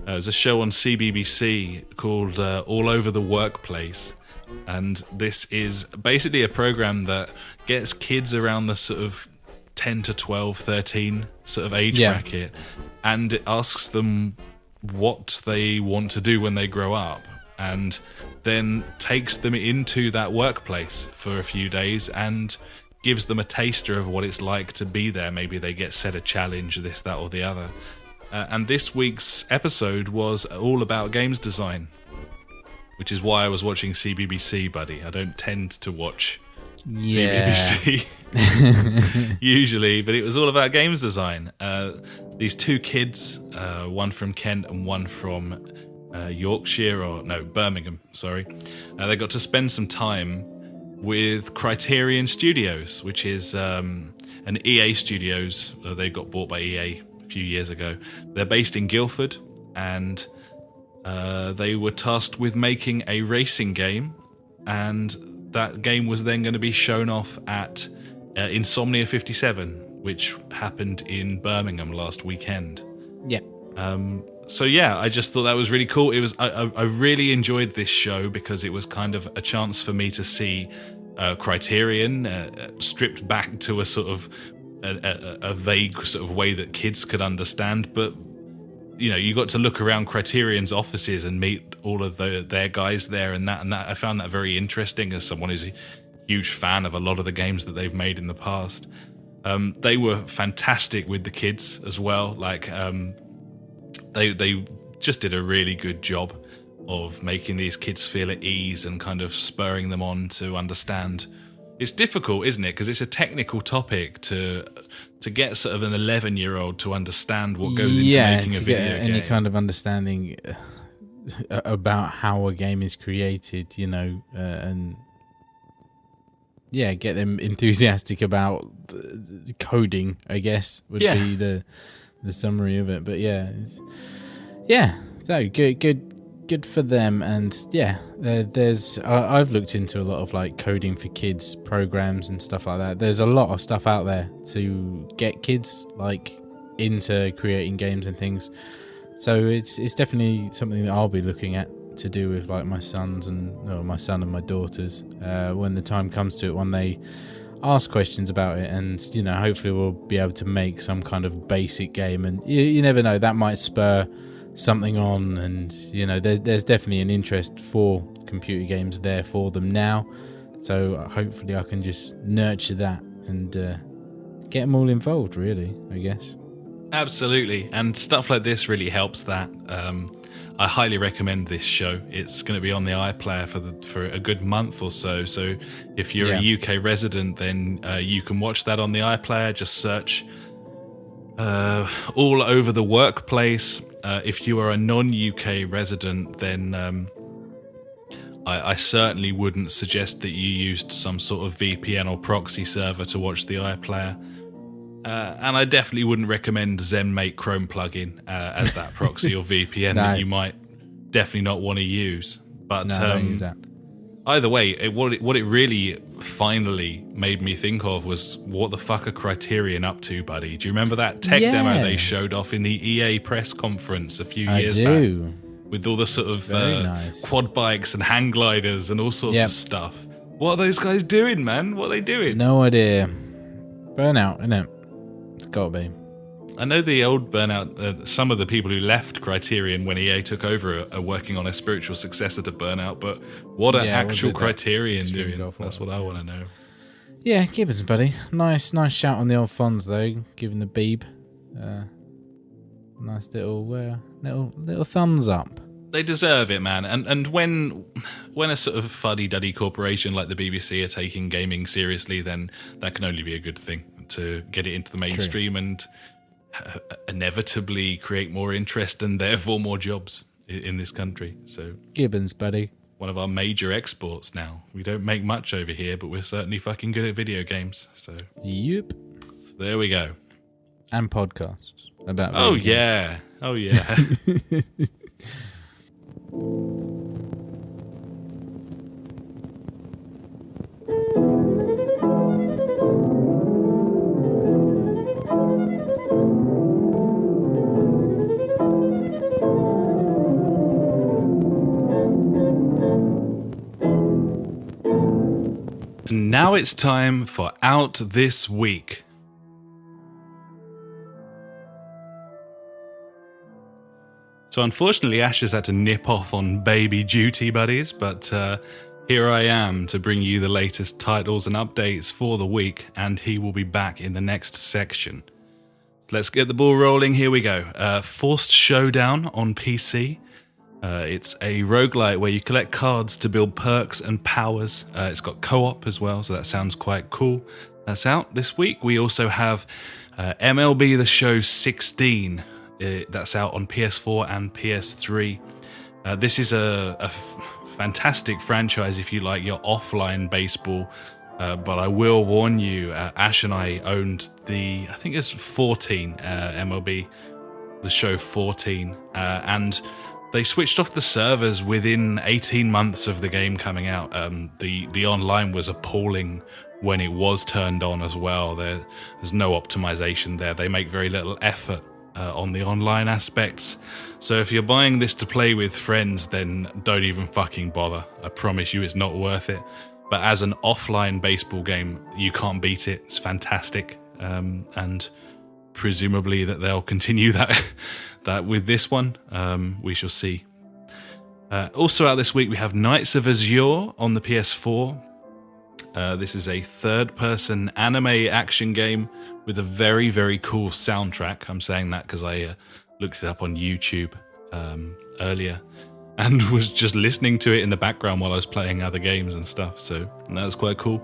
[SPEAKER 1] was a show on CBBC called All Over the Workplace. And this is basically a program that gets kids around the sort of 10 to 12, 13 sort of age bracket, and it asks them what they want to do when they grow up, and then takes them into that workplace for a few days and gives them a taster of what it's like to be there. Maybe they get set a challenge, this, that, or the other. And this week's episode was all about games design, which is why I was watching CBBC, buddy. I don't tend to watch CBBC usually, but it was all about games design. These two kids, one from Kent and one from Birmingham, sorry. They got to spend some time with Criterion Studios, which is an EA Studios. They got bought by EA a few years ago. They're based in Guildford, and they were tasked with making a racing game, and that game was then going to be shown off at Insomnia 57, which happened in Birmingham last weekend.
[SPEAKER 2] Yeah.
[SPEAKER 1] So yeah, I just thought that was really cool. It was I really enjoyed this show because it was kind of a chance for me to see Criterion stripped back to a sort of a vague sort of way that kids could understand. But you got to look around Criterion's offices and meet all of their guys there, and that I found that very interesting as someone who's a huge fan of a lot of the games that they've made in the past. They were fantastic with the kids as well. Like they just did a really good job of making these kids feel at ease and kind of spurring them on to understand. It's difficult, isn't it? Because it's a technical topic to get sort of an 11-year-old to understand what goes into making a video game.
[SPEAKER 2] Any kind of understanding about how a game is created, and get them enthusiastic about coding, I guess, would be the summary of it. But so good for them. And there's I've looked into a lot of like coding for kids programs and stuff like that. There's a lot of stuff out there to get kids like into creating games and things. So it's definitely something that I'll be looking at to do with like my son and my daughters when the time comes to it, when they ask questions about it, and hopefully we'll be able to make some kind of basic game. And you never know, that might spur something on, and there's definitely an interest for computer games there for them now. So hopefully I can just nurture that and get them all involved, really, I guess.
[SPEAKER 1] Absolutely, and stuff like this really helps that. I highly recommend this show. It's going to be on the iPlayer for a good month or so. So if you're a UK resident, then you can watch that on the iPlayer. Just search all over the workplace. If you are a non-UK resident, then I certainly wouldn't suggest that you used some sort of VPN or proxy server to watch the iPlayer. And I definitely wouldn't recommend ZenMake Chrome plugin as that proxy or VPN that you might definitely not want to use. But
[SPEAKER 2] don't use that.
[SPEAKER 1] Either way, what it really finally made me think of was, what the fuck are Criterion up to, buddy? Do you remember that tech demo they showed off in the EA press conference a few years back? With all the sort of quad bikes and hang gliders and all sorts of stuff. What are those guys doing, man? What are they doing?
[SPEAKER 2] No idea. Burnout, innit? It's gotta be.
[SPEAKER 1] I know the old Burnout, some of the people who left Criterion when EA took over are working on a spiritual successor to Burnout, but what are actual Criterion doing? That's what I want to know.
[SPEAKER 2] Yeah, Gibbons, buddy. Nice shout on the old Fonz, though, giving the Beeb. Nice little thumbs up.
[SPEAKER 1] They deserve it, man. And when a sort of fuddy-duddy corporation like the BBC are taking gaming seriously, then that can only be a good thing to get it into the mainstream and inevitably create more interest and therefore more jobs in this country. So
[SPEAKER 2] Gibbons, buddy.
[SPEAKER 1] One of our major exports now. We don't make much over here, but we're certainly fucking good at video games. So
[SPEAKER 2] yep.
[SPEAKER 1] So there we go.
[SPEAKER 2] And podcasts about
[SPEAKER 1] Oh yeah. And now it's time for Out This Week. So unfortunately, Ash has had to nip off on baby duty, buddies, but here I am to bring you the latest titles and updates for the week, and he will be back in the next section. Let's get the ball rolling. Here we go. Forced Showdown on PC. It's a roguelite where you collect cards to build perks and powers. It's got co-op as well, so that sounds quite cool. That's out this week. We also have MLB The Show 16. That's out on PS4 and PS3. This is a fantastic franchise if you like your offline baseball. But I will warn you, Ash and I owned I think it's 14, MLB The Show 14. And they switched off the servers within 18 months of the game coming out. The online was appalling when it was turned on as well. There's no optimization there. They make very little effort on the online aspects. So if you're buying this to play with friends, then don't even fucking bother. I promise you it's not worth it. But as an offline baseball game, you can't beat it. It's fantastic. And presumably that they'll continue that with this one. We shall see. Also out this week, we have Knights of Azure on the PS4. This is a third-person anime action game with a very, very cool soundtrack. I'm saying that because I looked it up on YouTube earlier and was just listening to it in the background while I was playing other games and stuff. So that was quite cool.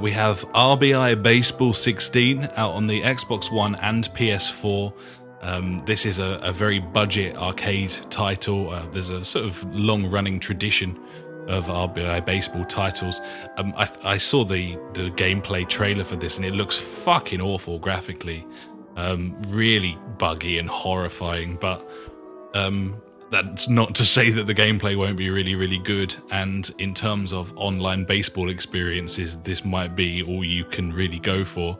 [SPEAKER 1] We have RBI Baseball 16 out on the Xbox One and PS4. This is a very budget arcade title. There's a sort of long-running tradition of RBI Baseball titles. I saw the gameplay trailer for this, and it looks fucking awful graphically. Really buggy and horrifying, but that's not to say that the gameplay won't be really, really good. And in terms of online baseball experiences, this might be all you can really go for.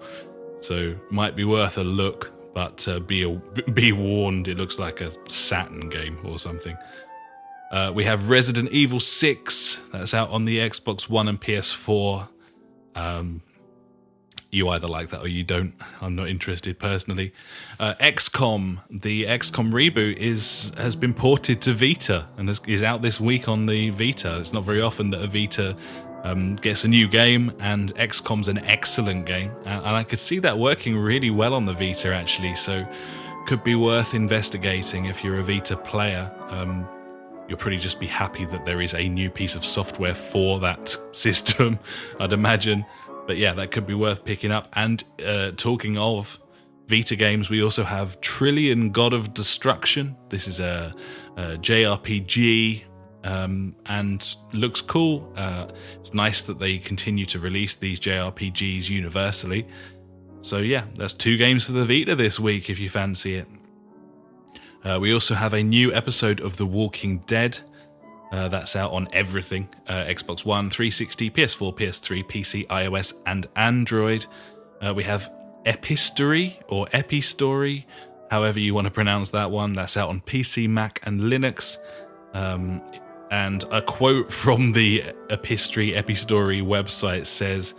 [SPEAKER 1] So might be worth a look, but be warned, it looks like a Saturn game or something. We have Resident Evil 6. That's out on the Xbox One and PS4. You either like that or you don't. I'm not interested personally. XCOM, the XCOM reboot has been ported to Vita and is out this week on the Vita. It's not very often that a Vita gets a new game, and XCOM's an excellent game. And I could see that working really well on the Vita, actually. So could be worth investigating if you're a Vita player. You'll probably just be happy that there is a new piece of software for that system, I'd imagine. But yeah, that could be worth picking up. And talking of Vita games, we also have Trillion God of Destruction. This is a JRPG and looks cool. It's nice that they continue to release these JRPGs universally. So yeah, that's 2 games for the Vita this week if you fancy it. We also have a new episode of The Walking Dead. That's out on everything. Xbox One, 360, PS4, PS3, PC, iOS, and Android. We have Epistory, or Epistory, however you want to pronounce that one. That's out on PC, Mac, and Linux. And a quote from the Epistory website says,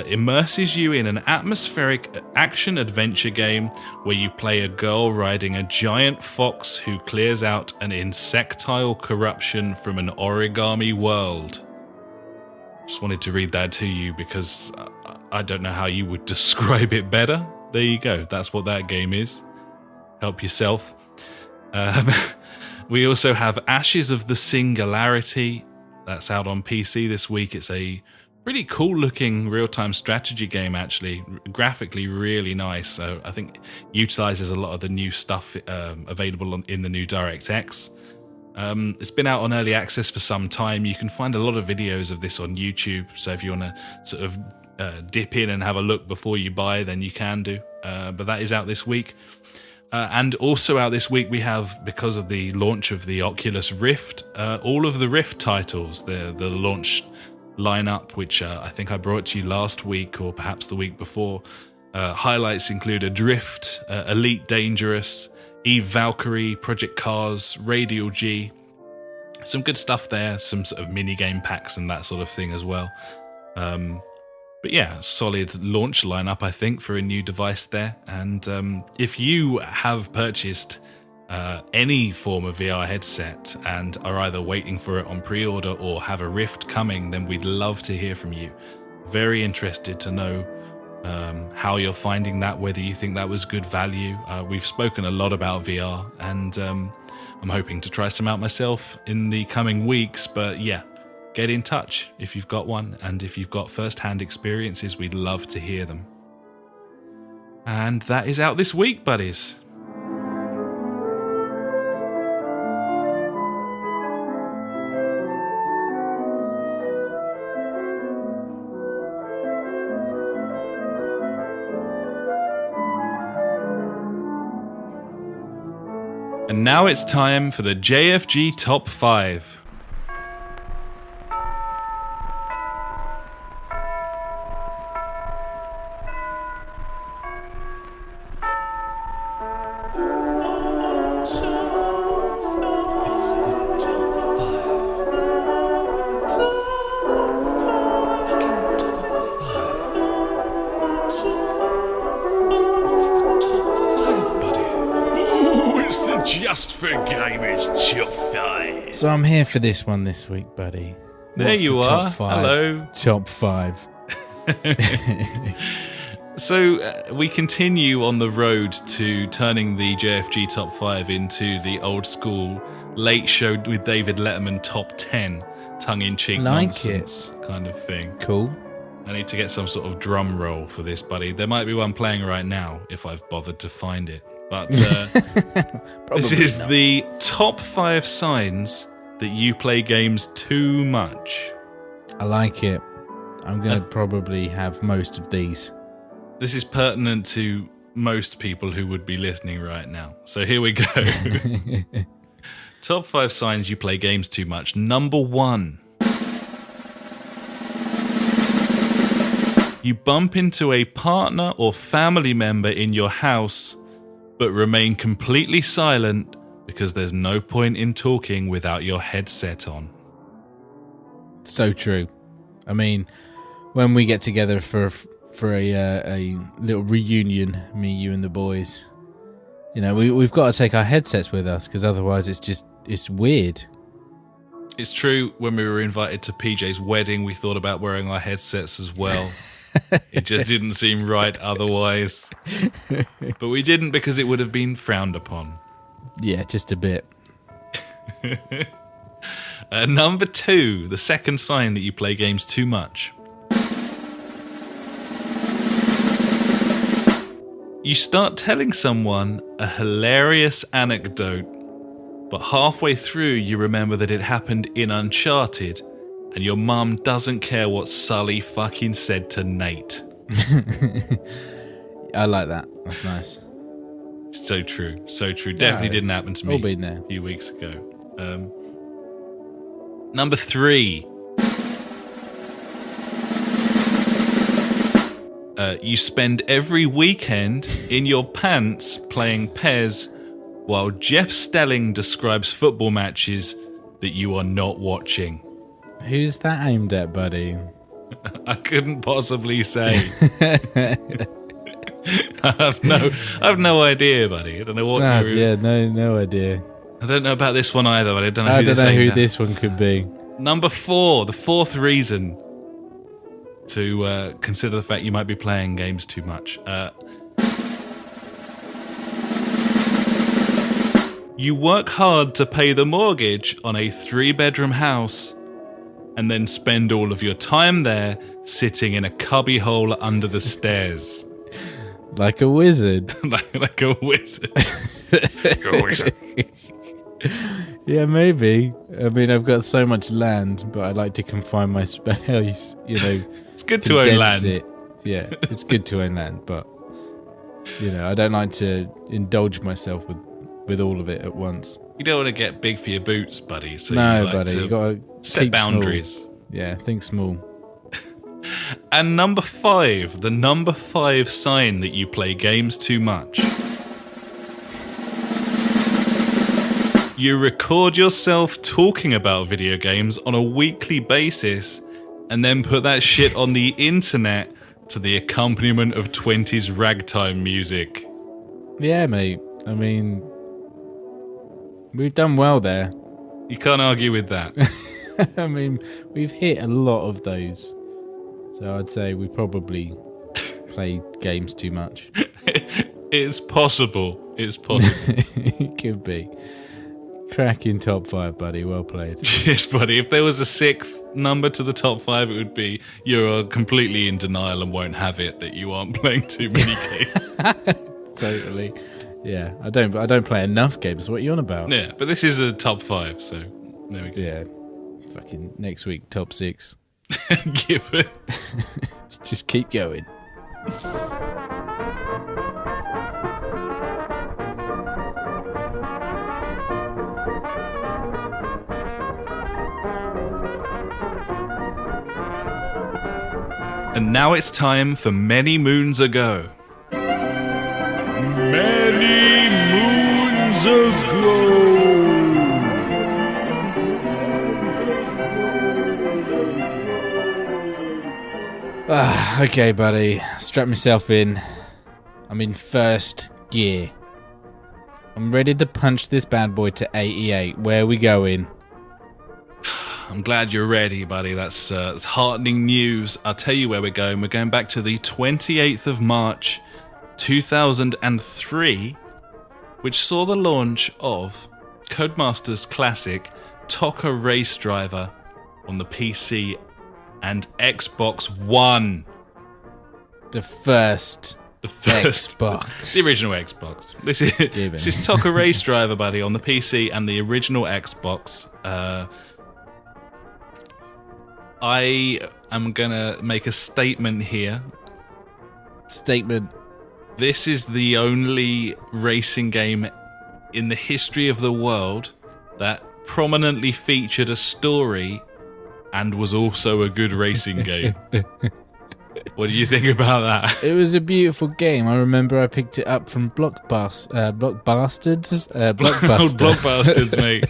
[SPEAKER 1] immerses you in an atmospheric action-adventure game where you play a girl riding a giant fox who clears out an insectile corruption from an origami world. Just wanted to read that to you because I don't know how you would describe it better. There you go. That's what that game is. Help yourself. We also have Ashes of the Singularity. That's out on PC this week. It's a pretty cool looking real-time strategy game, actually. Graphically really nice. So I think utilizes a lot of the new stuff available in the new DirectX. It's been out on early access for some time. You can find a lot of videos of this on YouTube. So if you want to sort of dip in and have a look before you buy, then you can do. But that is out this week. And also out this week, we have, because of the launch of the Oculus Rift, all of the Rift titles, the launch lineup, which I think I brought to you last week or perhaps the week before. Highlights include Adrift, Elite Dangerous, Eve Valkyrie, Project Cars, Radial G. Some good stuff there, some sort of mini game packs and that sort of thing as well. But yeah, solid launch lineup, I think, for a new device there. And if you have purchased any form of VR headset and are either waiting for it on pre-order or have a Rift coming, then we'd love to hear from you. Very interested to know how you're finding that, whether you think that was good value. We've spoken a lot about VR, and I'm hoping to try some out myself in the coming weeks. But yeah, get in touch if you've got one, and if you've got first-hand experiences, we'd love to hear them. And that is out this week, buddies. And now it's time for the JfG Top 5.
[SPEAKER 4] Just for Gamers Top 5.
[SPEAKER 2] So I'm here for this one this week, buddy.
[SPEAKER 1] There
[SPEAKER 2] What's
[SPEAKER 1] you
[SPEAKER 2] the
[SPEAKER 1] are.
[SPEAKER 2] top five?
[SPEAKER 1] Hello.
[SPEAKER 2] Top 5.
[SPEAKER 1] So we continue on the road to turning the JfG Top 5 into the old school late show with David Letterman Top 10 tongue-in-cheek
[SPEAKER 2] Like
[SPEAKER 1] nonsense kind of thing.
[SPEAKER 2] Cool.
[SPEAKER 1] I need to get some sort of drum roll for this, buddy. There might be one playing right now if I've bothered to find it. But this is
[SPEAKER 2] not.
[SPEAKER 1] the top 5 signs that you play games too much.
[SPEAKER 2] I like it. I'm going to probably have most of these.
[SPEAKER 1] This is pertinent to most people who would be listening right now. So here we go. Top 5 signs you play games too much. Number 1. You bump into a partner or family member in your house, but remain completely silent because there's no point in talking without your headset on.
[SPEAKER 2] So true. I mean, when we get together for a little reunion, me, you, and the boys, you know, we've got to take our headsets with us because otherwise it's weird.
[SPEAKER 1] It's true. When we were invited to PJ's wedding, we thought about wearing our headsets as well. It just didn't seem right otherwise. But we didn't because it would have been frowned upon.
[SPEAKER 2] Yeah, just a bit.
[SPEAKER 1] Number 2, the second sign that you play games too much. You start telling someone a hilarious anecdote, but halfway through you remember that it happened in Uncharted, and your mum doesn't care what Sully fucking said to Nate.
[SPEAKER 2] I like that. That's nice.
[SPEAKER 1] So true. So true. Definitely didn't happen to me
[SPEAKER 2] all been there.
[SPEAKER 1] a few weeks ago. Number 3. You spend every weekend in your pants playing Pez while Jeff Stelling describes football matches that you are not watching.
[SPEAKER 2] Who's that aimed at, buddy?
[SPEAKER 1] I couldn't possibly say. I have no idea, buddy. I don't know what.
[SPEAKER 2] No idea.
[SPEAKER 1] I don't know about this one either. But I don't know.
[SPEAKER 2] I don't know who this one could be.
[SPEAKER 1] Number 4, the fourth reason to consider the fact you might be playing games too much. You work hard to pay the mortgage on a 3-bedroom house and then spend all of your time there sitting in a cubbyhole under the stairs.
[SPEAKER 2] Like a wizard.
[SPEAKER 1] like a wizard. You're a wizard.
[SPEAKER 2] Yeah, maybe. I mean, I've got so much land, but I like to confine my space, you know.
[SPEAKER 1] It's good to own land.
[SPEAKER 2] It. Yeah, it's good to own land, but, you know, I don't like to indulge myself with all of it at once.
[SPEAKER 1] You don't want to get big for your boots, buddy. So
[SPEAKER 2] no,
[SPEAKER 1] you like
[SPEAKER 2] buddy, you got to
[SPEAKER 1] set boundaries.
[SPEAKER 2] Small. Yeah, think small.
[SPEAKER 1] And number 5, the number 5 sign that you play games too much. You record yourself talking about video games on a weekly basis and then put that shit on the internet to the accompaniment of 20s ragtime music.
[SPEAKER 2] Yeah, mate. I mean, We've done well there.
[SPEAKER 1] You can't argue with that.
[SPEAKER 2] I mean, we've hit a lot of those. So I'd say we probably play games too much.
[SPEAKER 1] It's possible. It's possible.
[SPEAKER 2] It could be. Cracking top 5, buddy. Well played.
[SPEAKER 1] Yes, buddy. If there was a 6th number to the top 5, it would be you're completely in denial and won't have it that you aren't playing too many games.
[SPEAKER 2] Totally. Yeah, I don't play enough games. What are you on about?
[SPEAKER 1] Yeah, but this is a top 5, so there we go.
[SPEAKER 2] Yeah. Fucking next week, top 6.
[SPEAKER 1] Give it.
[SPEAKER 2] Just keep going.
[SPEAKER 1] And now it's time for Many Moons Ago.
[SPEAKER 4] Many moons ago.
[SPEAKER 2] Okay, buddy. Strap myself in. I'm in first gear. I'm ready to punch this bad boy to 88. Where are we going?
[SPEAKER 1] I'm glad you're ready, buddy. That's heartening news. I'll tell you where we're going. We're going back to the 28th of March, 2003, which saw the launch of Codemasters' classic TOCA Race Driver on the PC and Xbox One.
[SPEAKER 2] The first Xbox.
[SPEAKER 1] The original Xbox. This is TOCA Race Driver, buddy, on the PC and the original Xbox. I am going to make a statement here.
[SPEAKER 2] Statement.
[SPEAKER 1] This is the only racing game in the history of the world that prominently featured a story and was also a good racing game. What do you think about that?
[SPEAKER 2] It was a beautiful game. I remember I picked it up from Blockbusters. Blockbuster.
[SPEAKER 1] Old Blockbusters, mate.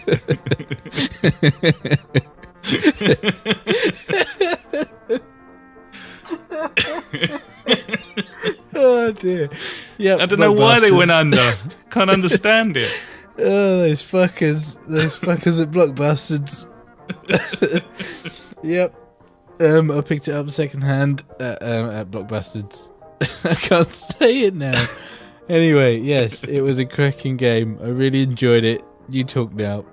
[SPEAKER 2] Oh dear. Yep,
[SPEAKER 1] I don't know why they went under. Can't understand it.
[SPEAKER 2] Oh, those fuckers at Blockbusters. Yep. I picked it up secondhand at Blockbusters. I can't say it now. Anyway, yes, it was a cracking game. I really enjoyed it. You talk now.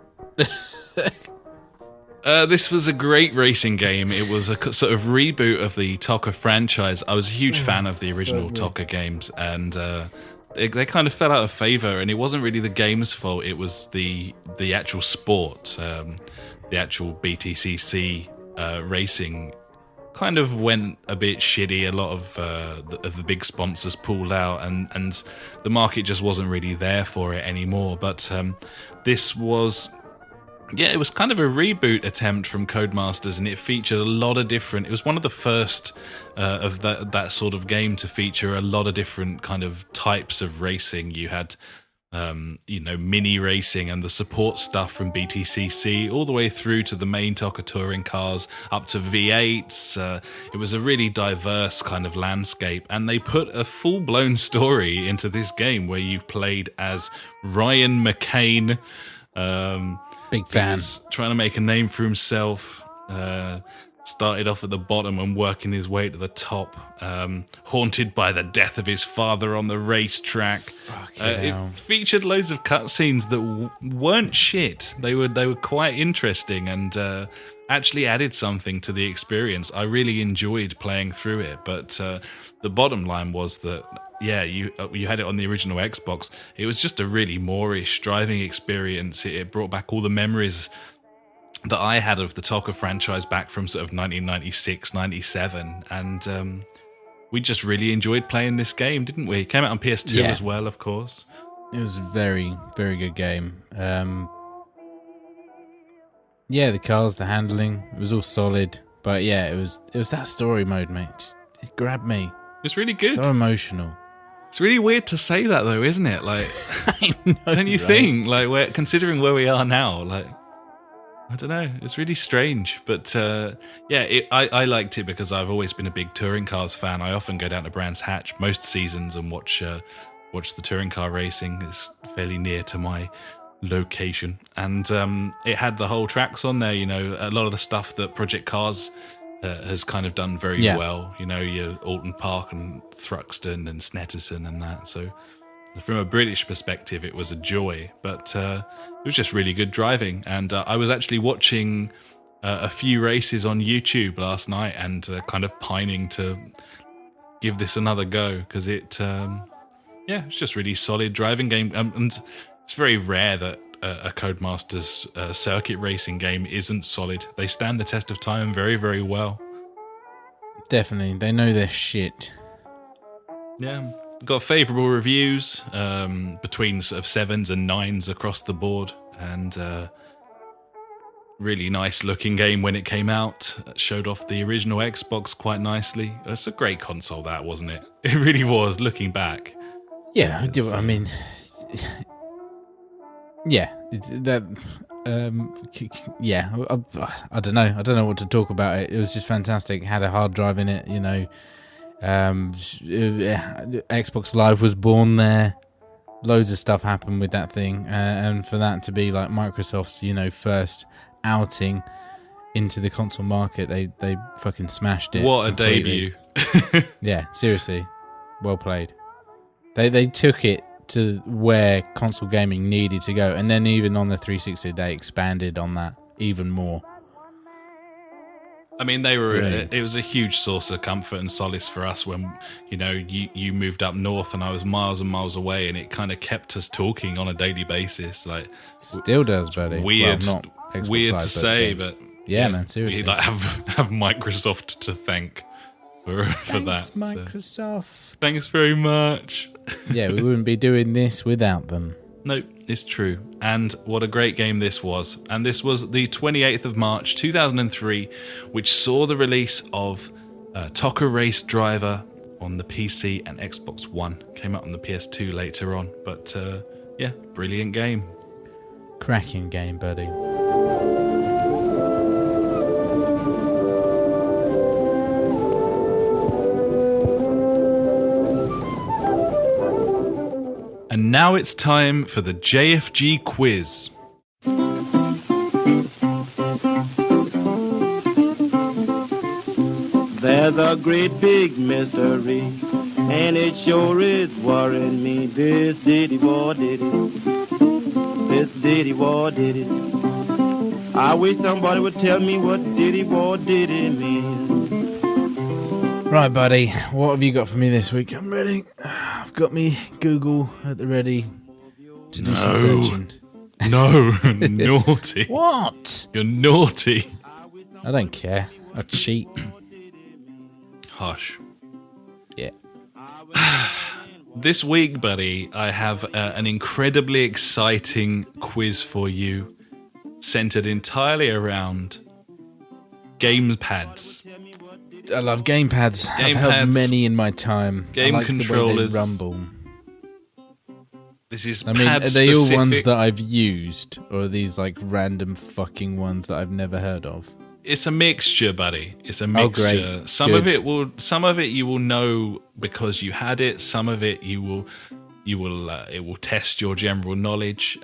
[SPEAKER 1] This was a great racing game. It was a sort of reboot of the TOCA franchise. I was a huge fan of the original TOCA games, and they kind of fell out of favour, and it wasn't really the game's fault. It was the actual sport, the actual BTCC racing kind of went a bit shitty. A lot of the big sponsors pulled out, and the market just wasn't really there for it anymore. But this was... yeah, it was kind of a reboot attempt from Codemasters, and it featured a lot of different... it was one of the first of that sort of game to feature a lot of different kind of types of racing. You had, mini racing and the support stuff from BTCC, all the way through to the main TOCA touring cars, up to V8s. It was a really diverse kind of landscape, and they put a full-blown story into this game where you played as Ryan McCain.
[SPEAKER 2] Big fan.
[SPEAKER 1] He was trying to make a name for himself. Started off at the bottom and working his way to the top. Haunted by the death of his father on the racetrack. It featured loads of cutscenes that weren't shit. They were quite interesting and actually added something to the experience. I really enjoyed playing through it. But the bottom line was that, yeah, you had it on the original Xbox. It was just a really Moorish driving experience. It brought back all the memories that I had of the TOCA franchise back from sort of 1996, 97. And we just really enjoyed playing this game, didn't we? It came out on PS2 as well, of course.
[SPEAKER 2] It was a very, very good game. Yeah, the cars, the handling, it was all solid. But yeah, it was that story mode, mate. It grabbed me.
[SPEAKER 1] It's really good.
[SPEAKER 2] So emotional.
[SPEAKER 1] It's really weird to say that, though, isn't it? Like,
[SPEAKER 2] I know,
[SPEAKER 1] don't you
[SPEAKER 2] right?
[SPEAKER 1] think? Like, considering where we are now, like, I don't know. It's really strange, but I liked it because I've always been a big touring cars fan. I often go down to Brands Hatch most seasons and watch the touring car racing. It's fairly near to my location, and it had the whole tracks on there. You know, a lot of the stuff that Project Cars has kind of done very well. You know, your Alton Park and Thruxton and Snetterton and that. So from a British perspective, it was a joy, but it was just really good driving. And I was actually watching a few races on YouTube last night and kind of pining to give this another go because it's just really solid driving game. And it's very rare that a Codemasters circuit racing game isn't solid. They stand the test of time very, very well.
[SPEAKER 2] Definitely. They know their shit.
[SPEAKER 1] Yeah. Got favourable reviews between sort of 7s and 9s across the board, and really nice looking game when it came out. It showed off the original Xbox quite nicely. It's a great console, that, wasn't it? It really was, looking back.
[SPEAKER 2] Yeah, I mean, yeah, that. Yeah, I don't know. I don't know what to talk about it. It was just fantastic. Had a hard drive in it, you know. Xbox Live was born there. Loads of stuff happened with that thing, and for that to be like Microsoft's, you know, first outing into the console market, they fucking smashed it.
[SPEAKER 1] What a
[SPEAKER 2] completely.
[SPEAKER 1] debut!
[SPEAKER 2] Yeah, seriously, well played. They took it to where console gaming needed to go, and then even on the 360, they expanded on that even more.
[SPEAKER 1] I mean, they were. It was a huge source of comfort and solace for us when, you know, you moved up north and I was miles and miles away, and it kind of kept us talking on a daily basis. Like,
[SPEAKER 2] still does, buddy.
[SPEAKER 1] Weird,
[SPEAKER 2] well, not Xbox
[SPEAKER 1] weird
[SPEAKER 2] Live,
[SPEAKER 1] to say, but
[SPEAKER 2] yeah, man, seriously,
[SPEAKER 1] we like have Microsoft to thank for
[SPEAKER 2] Thanks,
[SPEAKER 1] that.
[SPEAKER 2] Microsoft.
[SPEAKER 1] So, thanks very much.
[SPEAKER 2] Yeah, we wouldn't be doing this without them.
[SPEAKER 1] Nope, it's true. And what a great game this was. And this was the 28th of March 2003, which saw the release of Tocker Race Driver on the PC and Xbox One. Came out on the PS2 later on. But yeah, brilliant game.
[SPEAKER 2] Cracking game, buddy.
[SPEAKER 1] And now it's time for the JfG quiz.
[SPEAKER 5] There's a great big mystery, and it sure is worrying me. This diddy war did it. This diddy war did it. I wish somebody would tell me what diddy war did it mean.
[SPEAKER 2] Right, buddy, what have you got for me this week? I'm ready. I've got me Google at the ready to do some searching.
[SPEAKER 1] No, naughty.
[SPEAKER 2] What?
[SPEAKER 1] You're naughty.
[SPEAKER 2] I don't care. I cheat.
[SPEAKER 1] Hush.
[SPEAKER 2] Yeah.
[SPEAKER 1] This week, buddy, I have an incredibly exciting quiz for you, centered entirely around gamepads.
[SPEAKER 2] I love gamepads. I've held many in my time.
[SPEAKER 1] Game
[SPEAKER 2] I like
[SPEAKER 1] controllers.
[SPEAKER 2] The way they rumble.
[SPEAKER 1] This is
[SPEAKER 2] I mean,
[SPEAKER 1] pad
[SPEAKER 2] are they all ones
[SPEAKER 1] specific.
[SPEAKER 2] that I've used, or are these like random fucking ones that I've never heard of?
[SPEAKER 1] It's a mixture, buddy. It's a mixture.
[SPEAKER 2] Great.
[SPEAKER 1] Some
[SPEAKER 2] Good.
[SPEAKER 1] of it you will know because you had it. Some of it it will test your general knowledge.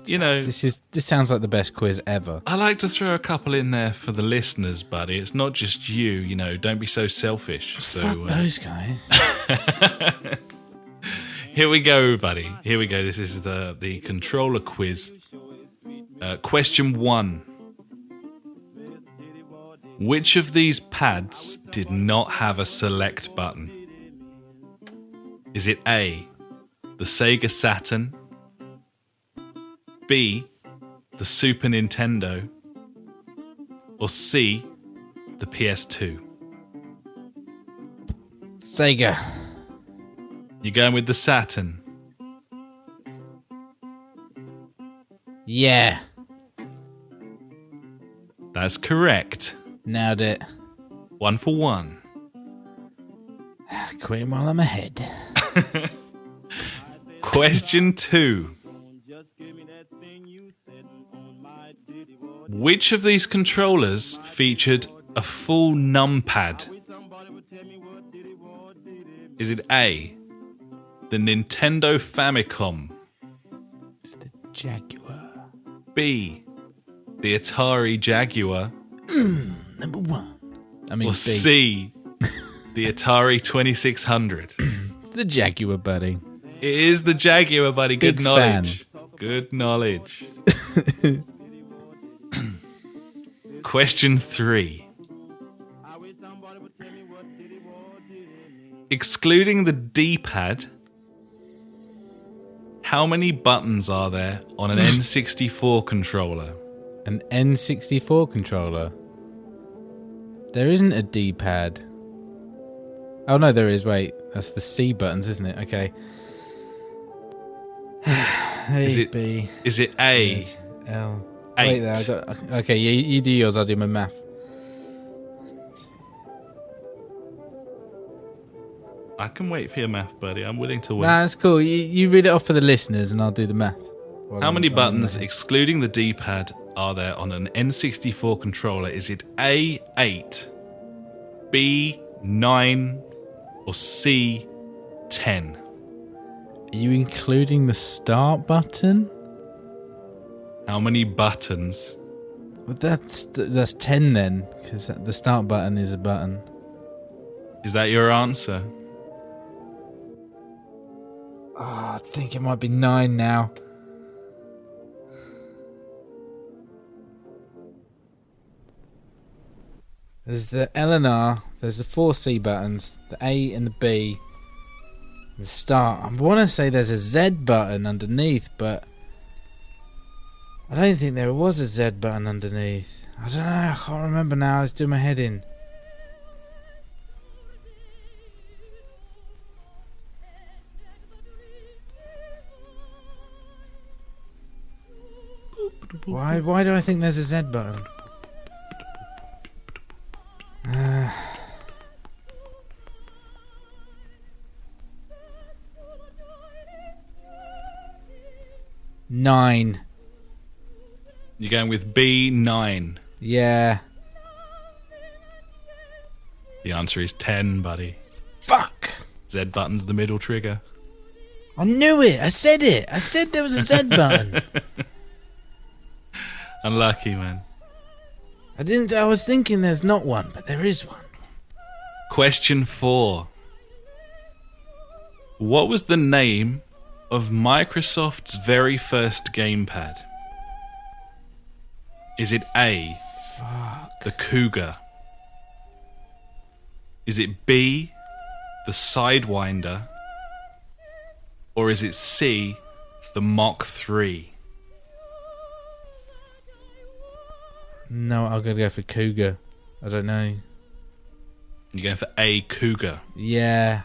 [SPEAKER 1] You know,
[SPEAKER 2] this sounds like the best quiz ever.
[SPEAKER 1] I like to throw a couple in there for the listeners, buddy. It's not just you. You know, don't be so selfish. So
[SPEAKER 2] Fuck those guys.
[SPEAKER 1] here we go, buddy. Here we go. This is the controller quiz. Question 1. Which of these pads did not have a select button? Is it A, the Sega Saturn, B, the Super Nintendo, or C, the PS2?
[SPEAKER 2] Sega.
[SPEAKER 1] You going with the Saturn?
[SPEAKER 2] Yeah.
[SPEAKER 1] That's correct.
[SPEAKER 2] Nailed it.
[SPEAKER 1] 1 for 1.
[SPEAKER 2] Quit while I'm ahead.
[SPEAKER 1] Question 2. Which of these controllers featured a full numpad? Is it A, the Nintendo Famicom,
[SPEAKER 2] Jaguar.
[SPEAKER 1] B, the Atari Jaguar,
[SPEAKER 2] Number 1. I mean,
[SPEAKER 1] or
[SPEAKER 2] B.
[SPEAKER 1] C, the Atari 2600?
[SPEAKER 2] It's the Jaguar, buddy.
[SPEAKER 1] It is the Jaguar, buddy. Good
[SPEAKER 2] Big
[SPEAKER 1] knowledge. Good knowledge. Question 3. Excluding the D-pad, how many buttons are there on an N64 controller?
[SPEAKER 2] An N64 controller. There isn't a D-pad. Oh no, there is. Wait, that's the C buttons, isn't it? Okay. A,
[SPEAKER 1] Is it-
[SPEAKER 2] B,
[SPEAKER 1] Is it A,
[SPEAKER 2] L.
[SPEAKER 1] 8?
[SPEAKER 2] Wait there, I got. Okay, you do yours. I'll do my math.
[SPEAKER 1] I can wait for your math, buddy. I'm willing to wait.
[SPEAKER 2] Nah, that's cool. You read it off for the listeners, and I'll do the math.
[SPEAKER 1] How many buttons, excluding the D-pad, are there on an N64 controller? Is it A, 8, B, 9, or C, 10?
[SPEAKER 2] Are you including the start button?
[SPEAKER 1] How many buttons?
[SPEAKER 2] Well, that's 10 then, because the start button is a button.
[SPEAKER 1] Is that your answer?
[SPEAKER 2] Oh, I think it might be 9 now. There's the L and R, there's the 4 C buttons, the A and the B, the start. I want to say there's a Z button underneath, but I don't think there was a Z button underneath. I don't know, I can't remember now, I was doing my head in. Why do I think there's a Z button? Nine.
[SPEAKER 1] You're going with B9.
[SPEAKER 2] Yeah.
[SPEAKER 1] The answer is 10, buddy.
[SPEAKER 2] Fuck.
[SPEAKER 1] Z button's the middle trigger.
[SPEAKER 2] I knew it. I said it. I said there was a Z button.
[SPEAKER 1] Unlucky, man.
[SPEAKER 2] I was thinking there's not one, but there is one.
[SPEAKER 1] Question 4. What was the name of Microsoft's very first gamepad? Is it A, the Cougar? Is it B, the Sidewinder? Or is it C, the Mach 3?
[SPEAKER 2] No, I'm going to go for Cougar. I don't know.
[SPEAKER 1] You're going for A, Cougar.
[SPEAKER 2] Yeah.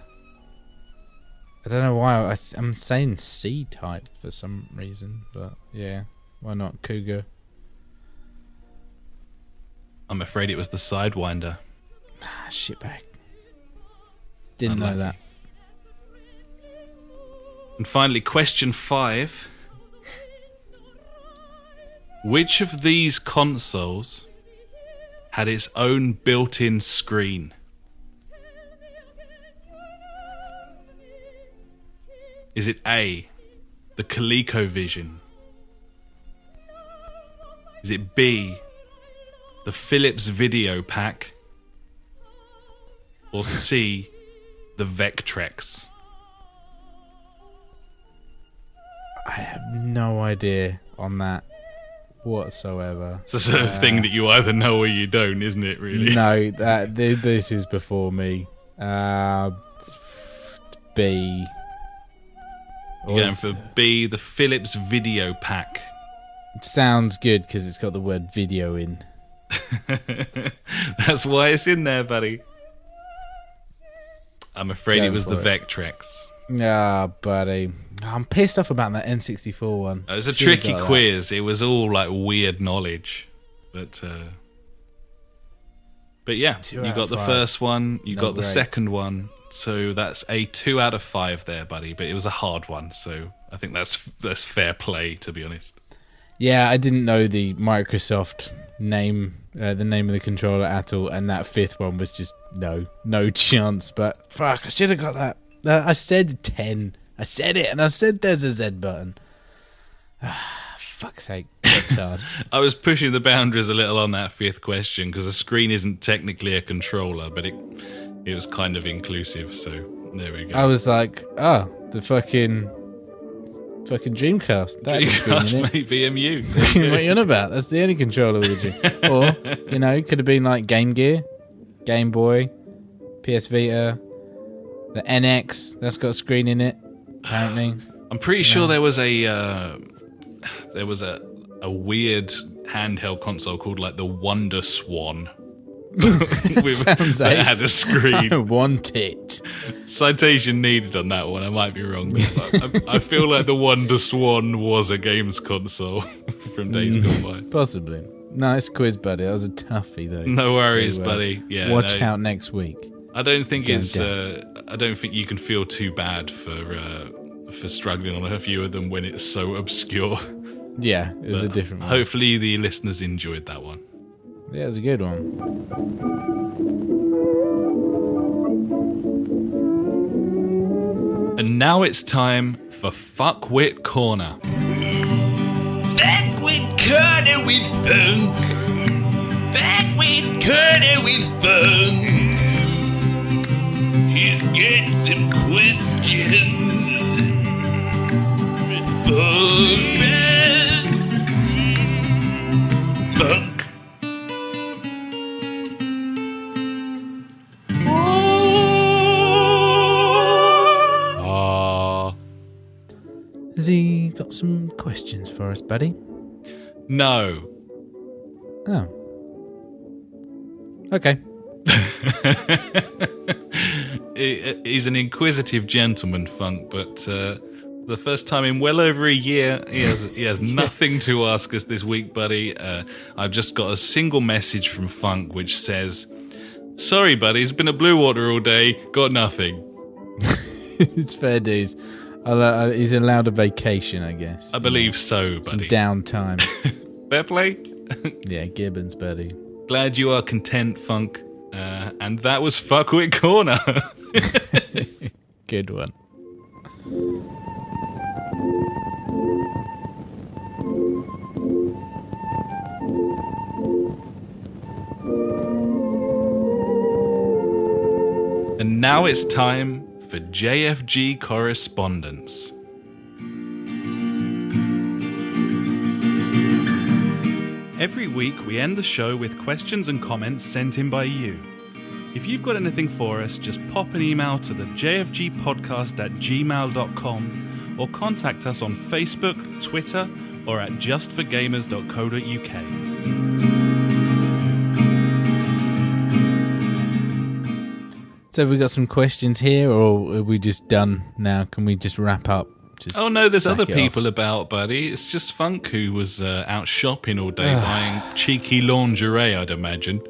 [SPEAKER 2] I don't know why. I'm saying C type for some reason, but yeah. Why not Cougar?
[SPEAKER 1] I'm afraid it was the Sidewinder.
[SPEAKER 2] Ah, shitbag. Didn't
[SPEAKER 1] Unlucky.
[SPEAKER 2] know that.
[SPEAKER 1] And finally, question 5. Which of these consoles had its own built-in screen? Is it A, the ColecoVision? Is it B, the Philips Video Pack? Or C, the Vectrex?
[SPEAKER 2] I have no idea on that whatsoever.
[SPEAKER 1] It's the sort of thing that you either know or you don't, isn't it, really?
[SPEAKER 2] No, this is before me. B.
[SPEAKER 1] You're going for B, the Philips Video Pack.
[SPEAKER 2] It sounds good because it's got the word video in.
[SPEAKER 1] That's why it's in there, buddy. I'm afraid
[SPEAKER 2] Go
[SPEAKER 1] it was the
[SPEAKER 2] for it.
[SPEAKER 1] Vectrex.
[SPEAKER 2] Ah, buddy. I'm pissed off about that N64 one.
[SPEAKER 1] It was a
[SPEAKER 2] Should've
[SPEAKER 1] tricky
[SPEAKER 2] got that.
[SPEAKER 1] quiz. It was all like weird knowledge. But yeah,
[SPEAKER 2] 2
[SPEAKER 1] you
[SPEAKER 2] out
[SPEAKER 1] got
[SPEAKER 2] of
[SPEAKER 1] the
[SPEAKER 2] 5.
[SPEAKER 1] first one, you
[SPEAKER 2] No
[SPEAKER 1] got the
[SPEAKER 2] great.
[SPEAKER 1] second one. So that's a 2 out of 5 there, buddy. But it was a hard one, so I think that's fair play, to be honest.
[SPEAKER 2] Yeah, I didn't know the Microsoft name, the name of the controller at all, and that 5th one was just no chance. But fuck, I should have got that. I said 10. I said it, and I said there's a Z button. Fuck's sake, that's hard.
[SPEAKER 1] I was pushing the boundaries a little on that fifth question because a screen isn't technically a controller, but it was kind of inclusive. So there we go.
[SPEAKER 2] I was like, the fucking Dreamcast. That
[SPEAKER 1] Dreamcast, mate, VMU.
[SPEAKER 2] What are you on about? That's the only controller with a Dream. Or, it could have been like Game Gear, Game Boy, PS Vita, the NX. That's got a screen in it. Apparently,
[SPEAKER 1] I'm pretty sure there was a weird handheld console called like the Wonder Swan. That had a screen.
[SPEAKER 2] I want it.
[SPEAKER 1] Citation needed on that one. I might be wrong. I feel like the Wonder Swan was a games console from days gone by.
[SPEAKER 2] Possibly. Nice quiz, buddy. That was a toughie, though.
[SPEAKER 1] No worries, buddy. Yeah,
[SPEAKER 2] watch out next week.
[SPEAKER 1] I don't think I don't think you can feel too bad for struggling on a few of them when it's so obscure.
[SPEAKER 2] Yeah, it was a different one.
[SPEAKER 1] Hopefully the listeners enjoyed that one.
[SPEAKER 2] Yeah, it was a good one.
[SPEAKER 1] And now it's time for Fuckwit Corner.
[SPEAKER 4] Fuckwit Corner with Funk. Fuckwit Corner with Funk. He's got some questions for Funk.
[SPEAKER 2] Has he got some questions for us, buddy?
[SPEAKER 1] No.
[SPEAKER 2] Oh. Okay.
[SPEAKER 1] He's an inquisitive gentleman, Funk, but the first time in well over a year, he has nothing to ask us this week, buddy. I've just got a single message from Funk which says, "Sorry, buddy, it's been at Blue Water all day, got nothing."
[SPEAKER 2] It's fair dues. He's allowed a vacation, I guess.
[SPEAKER 1] I believe so, buddy.
[SPEAKER 2] Some downtime.
[SPEAKER 1] Fair play.
[SPEAKER 2] Yeah, Gibbons, buddy.
[SPEAKER 1] Glad you are content, Funk. And that was Fuckwit Corner.
[SPEAKER 2] Good one.
[SPEAKER 1] And now it's time for JfG correspondence. Every week we end the show with questions and comments sent in by you. If you've got anything for us, just pop an email to the jfgpodcast@gmail.com or contact us on Facebook, Twitter, or at justforgamers.co.uk.
[SPEAKER 2] So have we got some questions here, or are we just done now? Can we just wrap up?
[SPEAKER 1] Oh no, there's other people about, buddy. It's just Funk who was out shopping all day buying cheeky lingerie, I'd imagine.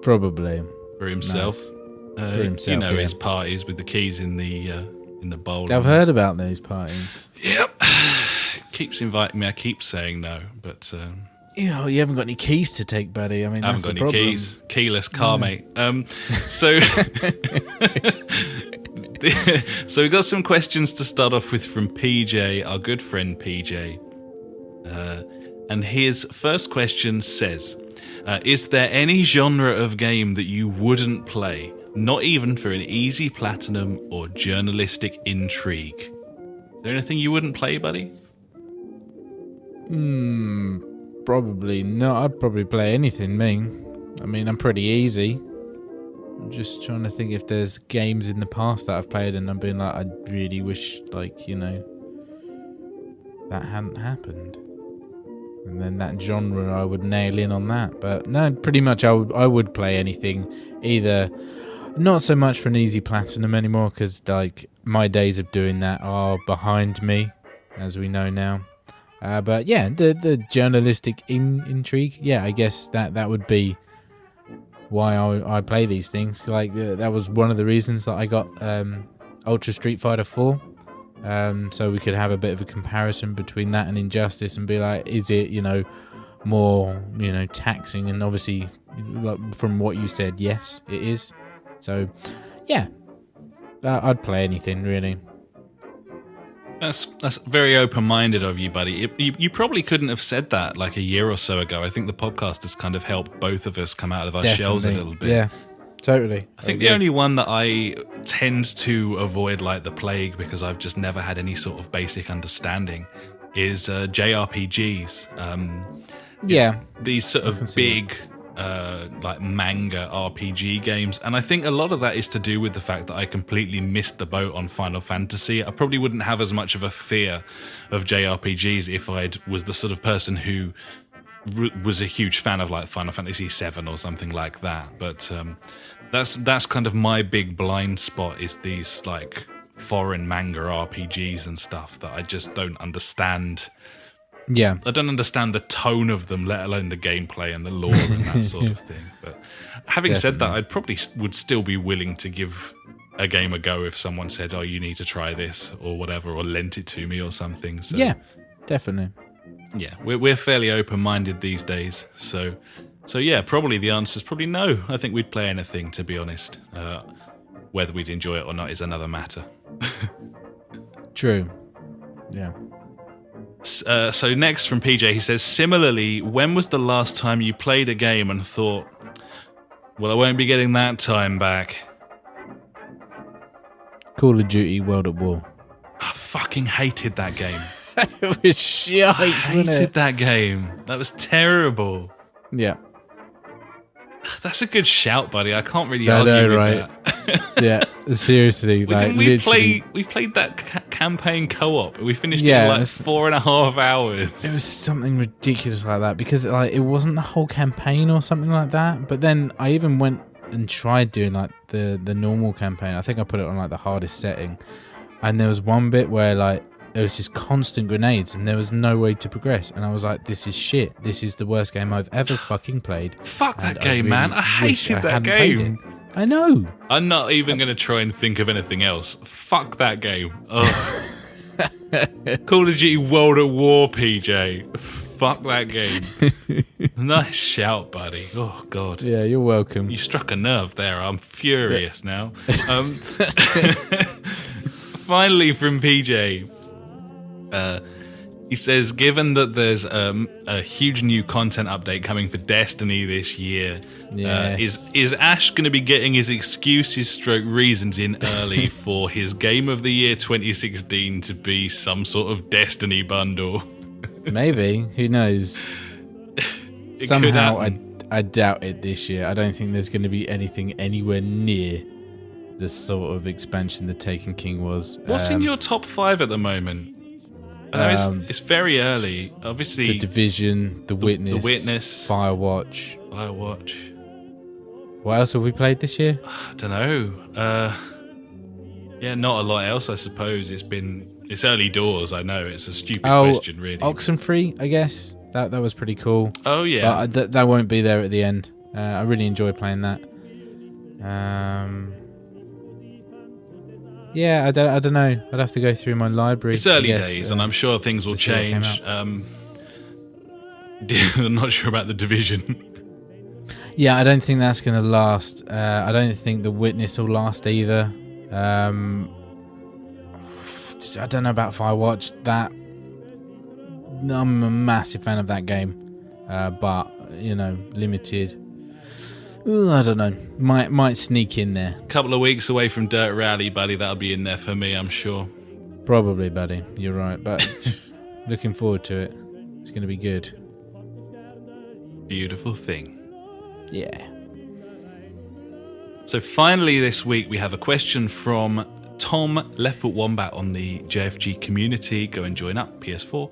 [SPEAKER 2] Probably.
[SPEAKER 1] For himself.
[SPEAKER 2] Nice. For himself, yeah.
[SPEAKER 1] His parties with the keys in the bowl.
[SPEAKER 2] I've heard about those parties.
[SPEAKER 1] Yep. Keeps inviting me. I keep saying no, but...
[SPEAKER 2] you haven't got any keys to take, buddy. I mean,
[SPEAKER 1] I haven't got any keys. Keyless car, mate. So... So we got some questions to start off with from PJ, our good friend PJ. And his first question says, is there any genre of game that you wouldn't play, not even for an easy platinum or journalistic intrigue? Is there anything you wouldn't play, buddy?
[SPEAKER 2] Probably not. I'd probably play anything, me. I mean, I'm pretty easy. I'm just trying to think if there's games in the past that I've played and I've been like, I really wish, that hadn't happened. And then that genre, I would nail in on that. But no, pretty much I would play anything. Either, not so much for an easy platinum anymore, because my days of doing that are behind me, as we know now. But yeah, the journalistic intrigue, yeah, I guess that would be why I play these things. That was one of the reasons that I got Ultra Street Fighter 4, so we could have a bit of a comparison between that and Injustice and be like, is it more taxing? And obviously, from what you said, yes, it is. So yeah, I'd play anything really.
[SPEAKER 1] That's very open-minded of you, buddy. You probably couldn't have said that like a year or so ago. I think the podcast has kind of helped both of us come out of our shells a little bit.
[SPEAKER 2] Yeah, totally.
[SPEAKER 1] I think the only one that I tend to avoid like the plague, because I've just never had any sort of basic understanding, is JRPGs. These sort of big like manga RPG games, and I think a lot of that is to do with the fact that I completely missed the boat on Final Fantasy. I probably wouldn't have as much of a fear of JRPGs if I was the sort of person who was a huge fan of like Final Fantasy VII or something like that. But that's kind of my big blind spot, is these like foreign manga RPGs and stuff that I just don't understand.
[SPEAKER 2] Yeah,
[SPEAKER 1] I don't understand the tone of them, let alone the gameplay and the lore and that sort of thing. But having said that, I probably would still be willing to give a game a go if someone said, "Oh, you need to try this" or whatever, or lent it to me or something. So,
[SPEAKER 2] yeah, definitely.
[SPEAKER 1] Yeah, we're fairly open-minded these days. So yeah, probably the answer is probably no. I think we'd play anything, to be honest. Whether we'd enjoy it or not is another matter.
[SPEAKER 2] True. Yeah.
[SPEAKER 1] So next from PJ, he says, similarly, when was the last time you played a game and thought, well, I won't be getting that time back?
[SPEAKER 2] Call of Duty World at War.
[SPEAKER 1] I fucking hated that game.
[SPEAKER 2] It was shite,
[SPEAKER 1] I hated that game. That was terrible.
[SPEAKER 2] Yeah.
[SPEAKER 1] That's a good shout, buddy. I can't really argue with
[SPEAKER 2] right?
[SPEAKER 1] that.
[SPEAKER 2] Yeah, seriously.
[SPEAKER 1] We played that campaign co-op. We finished it in like 4.5 hours.
[SPEAKER 2] It was something ridiculous like that, because like it wasn't the whole campaign or something like that. But then I even went and tried doing like the normal campaign. I think I put it on like the hardest setting, and there was one bit where like there was just constant grenades and there was no way to progress, and I was like, this is shit. This is the worst game I've ever fucking played.
[SPEAKER 1] Fuck that game, man. I hated that game.
[SPEAKER 2] I know.
[SPEAKER 1] I'm not even going to try and think of anything else. Fuck that game. Ugh. Call of Duty World at War, PJ. Fuck that game. Nice shout, buddy. Oh, God.
[SPEAKER 2] Yeah, you're welcome.
[SPEAKER 1] You struck a nerve there. I'm furious now. Finally, from PJ, he says, given that there's a huge new content update coming for Destiny this year, is Ash going to be getting his excuses / reasons in early for his Game of the Year 2016 to be some sort of Destiny bundle?
[SPEAKER 2] Maybe. Who knows? Somehow I doubt it this year. I don't think there's going to be anything anywhere near the sort of expansion the Taken King was.
[SPEAKER 1] What's in your top 5 at the moment? I know it's very early. Obviously,
[SPEAKER 2] The Division, The Witness, Firewatch. What else have we played this year?
[SPEAKER 1] I don't know. Yeah, not a lot else, I suppose. It's early doors. I know it's a stupid question, really.
[SPEAKER 2] Oxenfree, I guess that was pretty cool.
[SPEAKER 1] Oh yeah,
[SPEAKER 2] but that won't be there at the end. I really enjoy playing that. Yeah, I don't know. I'd have to go through my library.
[SPEAKER 1] It's early days, and I'm sure things will change. I'm not sure about The Division.
[SPEAKER 2] Yeah, I don't think that's going to last. I don't think The Witness will last either. I don't know about Firewatch. I'm a massive fan of that game, but limited. Ooh, I don't know. Might sneak in there.
[SPEAKER 1] Couple of weeks away from Dirt Rally, buddy. That'll be in there for me, I'm sure.
[SPEAKER 2] Probably, buddy. You're right, but looking forward to it. It's going to be good.
[SPEAKER 1] Beautiful thing.
[SPEAKER 2] Yeah.
[SPEAKER 1] So finally this week we have a question from Tom Leftfoot Wombat on the JfG community. Go and join up, PS4.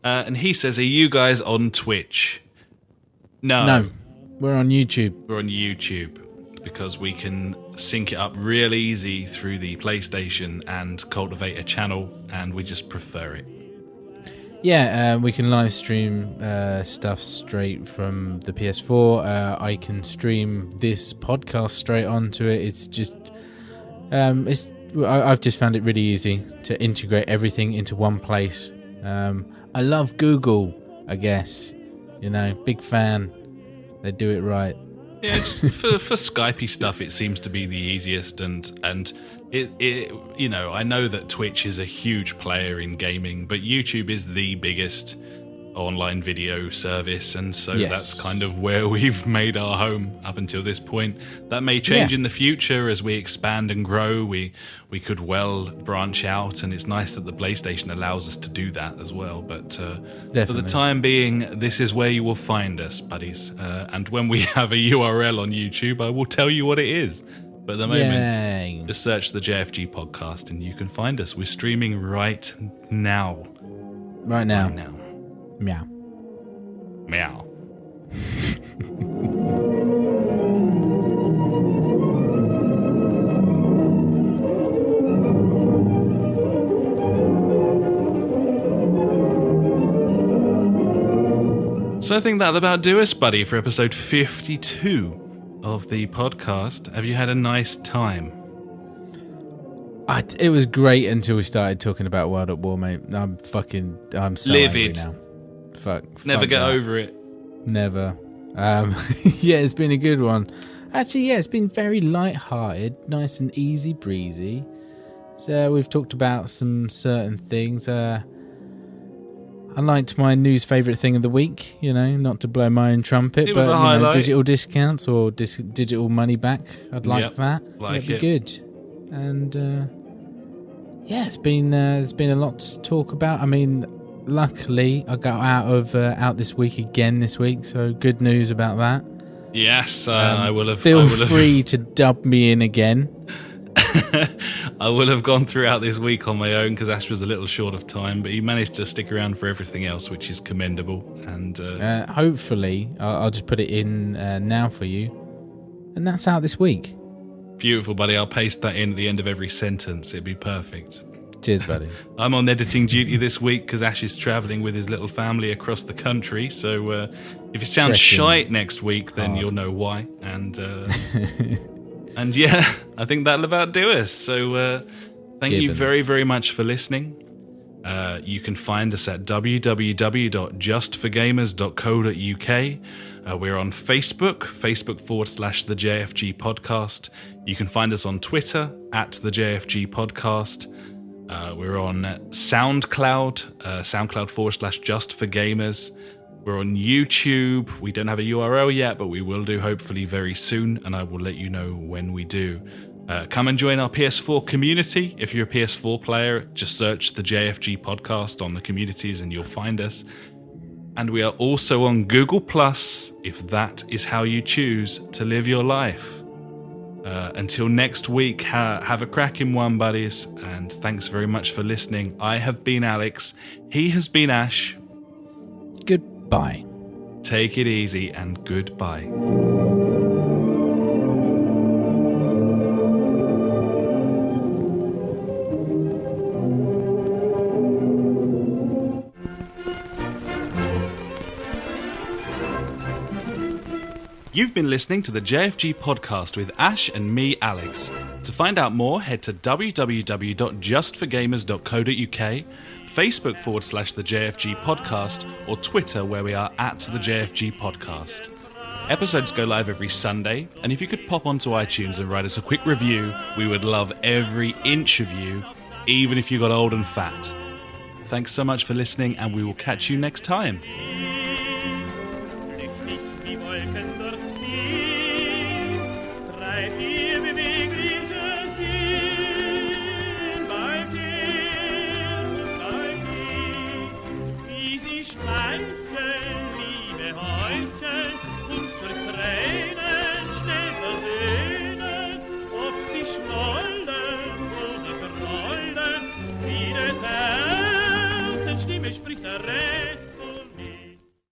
[SPEAKER 1] And he says, are you guys on Twitch? No.
[SPEAKER 2] We're on YouTube.
[SPEAKER 1] We're on YouTube because we can sync it up real easy through the PlayStation and cultivate a channel, and we just prefer it.
[SPEAKER 2] Yeah, we can live stream stuff straight from the PS4. I can stream this podcast straight onto it. It's just, I've just found it really easy to integrate everything into one place. I love Google, I guess. Big fan. They do it right.
[SPEAKER 1] Yeah, just for Skypey stuff, it seems to be the easiest, and I know that Twitch is a huge player in gaming, but YouTube is the biggest online video service, and so
[SPEAKER 2] Yes.
[SPEAKER 1] that's kind of where we've made our home up until this point. That may change in the future as we expand and grow. We could well branch out, and it's nice that the PlayStation allows us to do that as well. But for the time being, this is where you will find us, buddies. And when we have a URL on YouTube, I will tell you what it is. But at the moment, just search the JfG podcast and you can find us. We're streaming right now.
[SPEAKER 2] Right now.
[SPEAKER 1] Meow. So I think that'll about do us, buddy, for episode 52 of the podcast. Have you had a nice time?
[SPEAKER 2] It was great until we started talking about World at War, mate. I'm so
[SPEAKER 1] livid
[SPEAKER 2] angry now.
[SPEAKER 1] Never get over it.
[SPEAKER 2] Never. Yeah, it's been a good one. Actually, yeah, it's been very light-hearted, nice and easy breezy. So we've talked about some certain things. I liked my news favourite thing of the week, not to blow my own trumpet,
[SPEAKER 1] It was a highlight.
[SPEAKER 2] Digital discounts or digital money back. I'd like that.
[SPEAKER 1] Like
[SPEAKER 2] That'd be good. And it's been a lot to talk about. I mean, luckily I got out this week again this week, so good news about that.
[SPEAKER 1] Yes, I will have.
[SPEAKER 2] Feel free to dub me in again.
[SPEAKER 1] I will have gone throughout this week on my own because Ash was a little short of time, but he managed to stick around for everything else, which is commendable. And
[SPEAKER 2] hopefully, I'll just put it in now for you, and that's out this week.
[SPEAKER 1] Beautiful, buddy. I'll paste that in at the end of every sentence. It'd be perfect.
[SPEAKER 2] Cheers, buddy.
[SPEAKER 1] I'm on editing duty this week because Ash is travelling with his little family across the country. So if it sounds shite next week, then you'll know why. And and yeah, I think that'll about do us. So thank you very, very much for listening. You can find us at www.justforgamers.co.uk. We're on Facebook.com/the JfG podcast. You can find us on Twitter @the JfG podcast. We're on SoundCloud, SoundCloud/JustForGamers. We're on YouTube. We don't have a URL yet, but we will do hopefully very soon, and I will let you know when we do. Come and join our PS4 community. If you're a PS4 player, just search the JfG podcast on the communities and you'll find us. And we are also on Google+, if that is how you choose to live your life. Until next week, have a cracking one, buddies, and thanks very much for listening. I have been Alex. He has been Ash.
[SPEAKER 2] Goodbye.
[SPEAKER 1] Take it easy and goodbye. You've been listening to the JfG podcast with Ash and me, Alex. To find out more, head to www.justforgamers.co.uk, Facebook.com/the JfG podcast, or Twitter, where we are @the JfG podcast. Episodes go live every Sunday, and if you could pop onto iTunes and write us a quick review, we would love every inch of you, even if you got old and fat. Thanks so much for listening, and we will catch you next time.
[SPEAKER 3] Spricht der Reh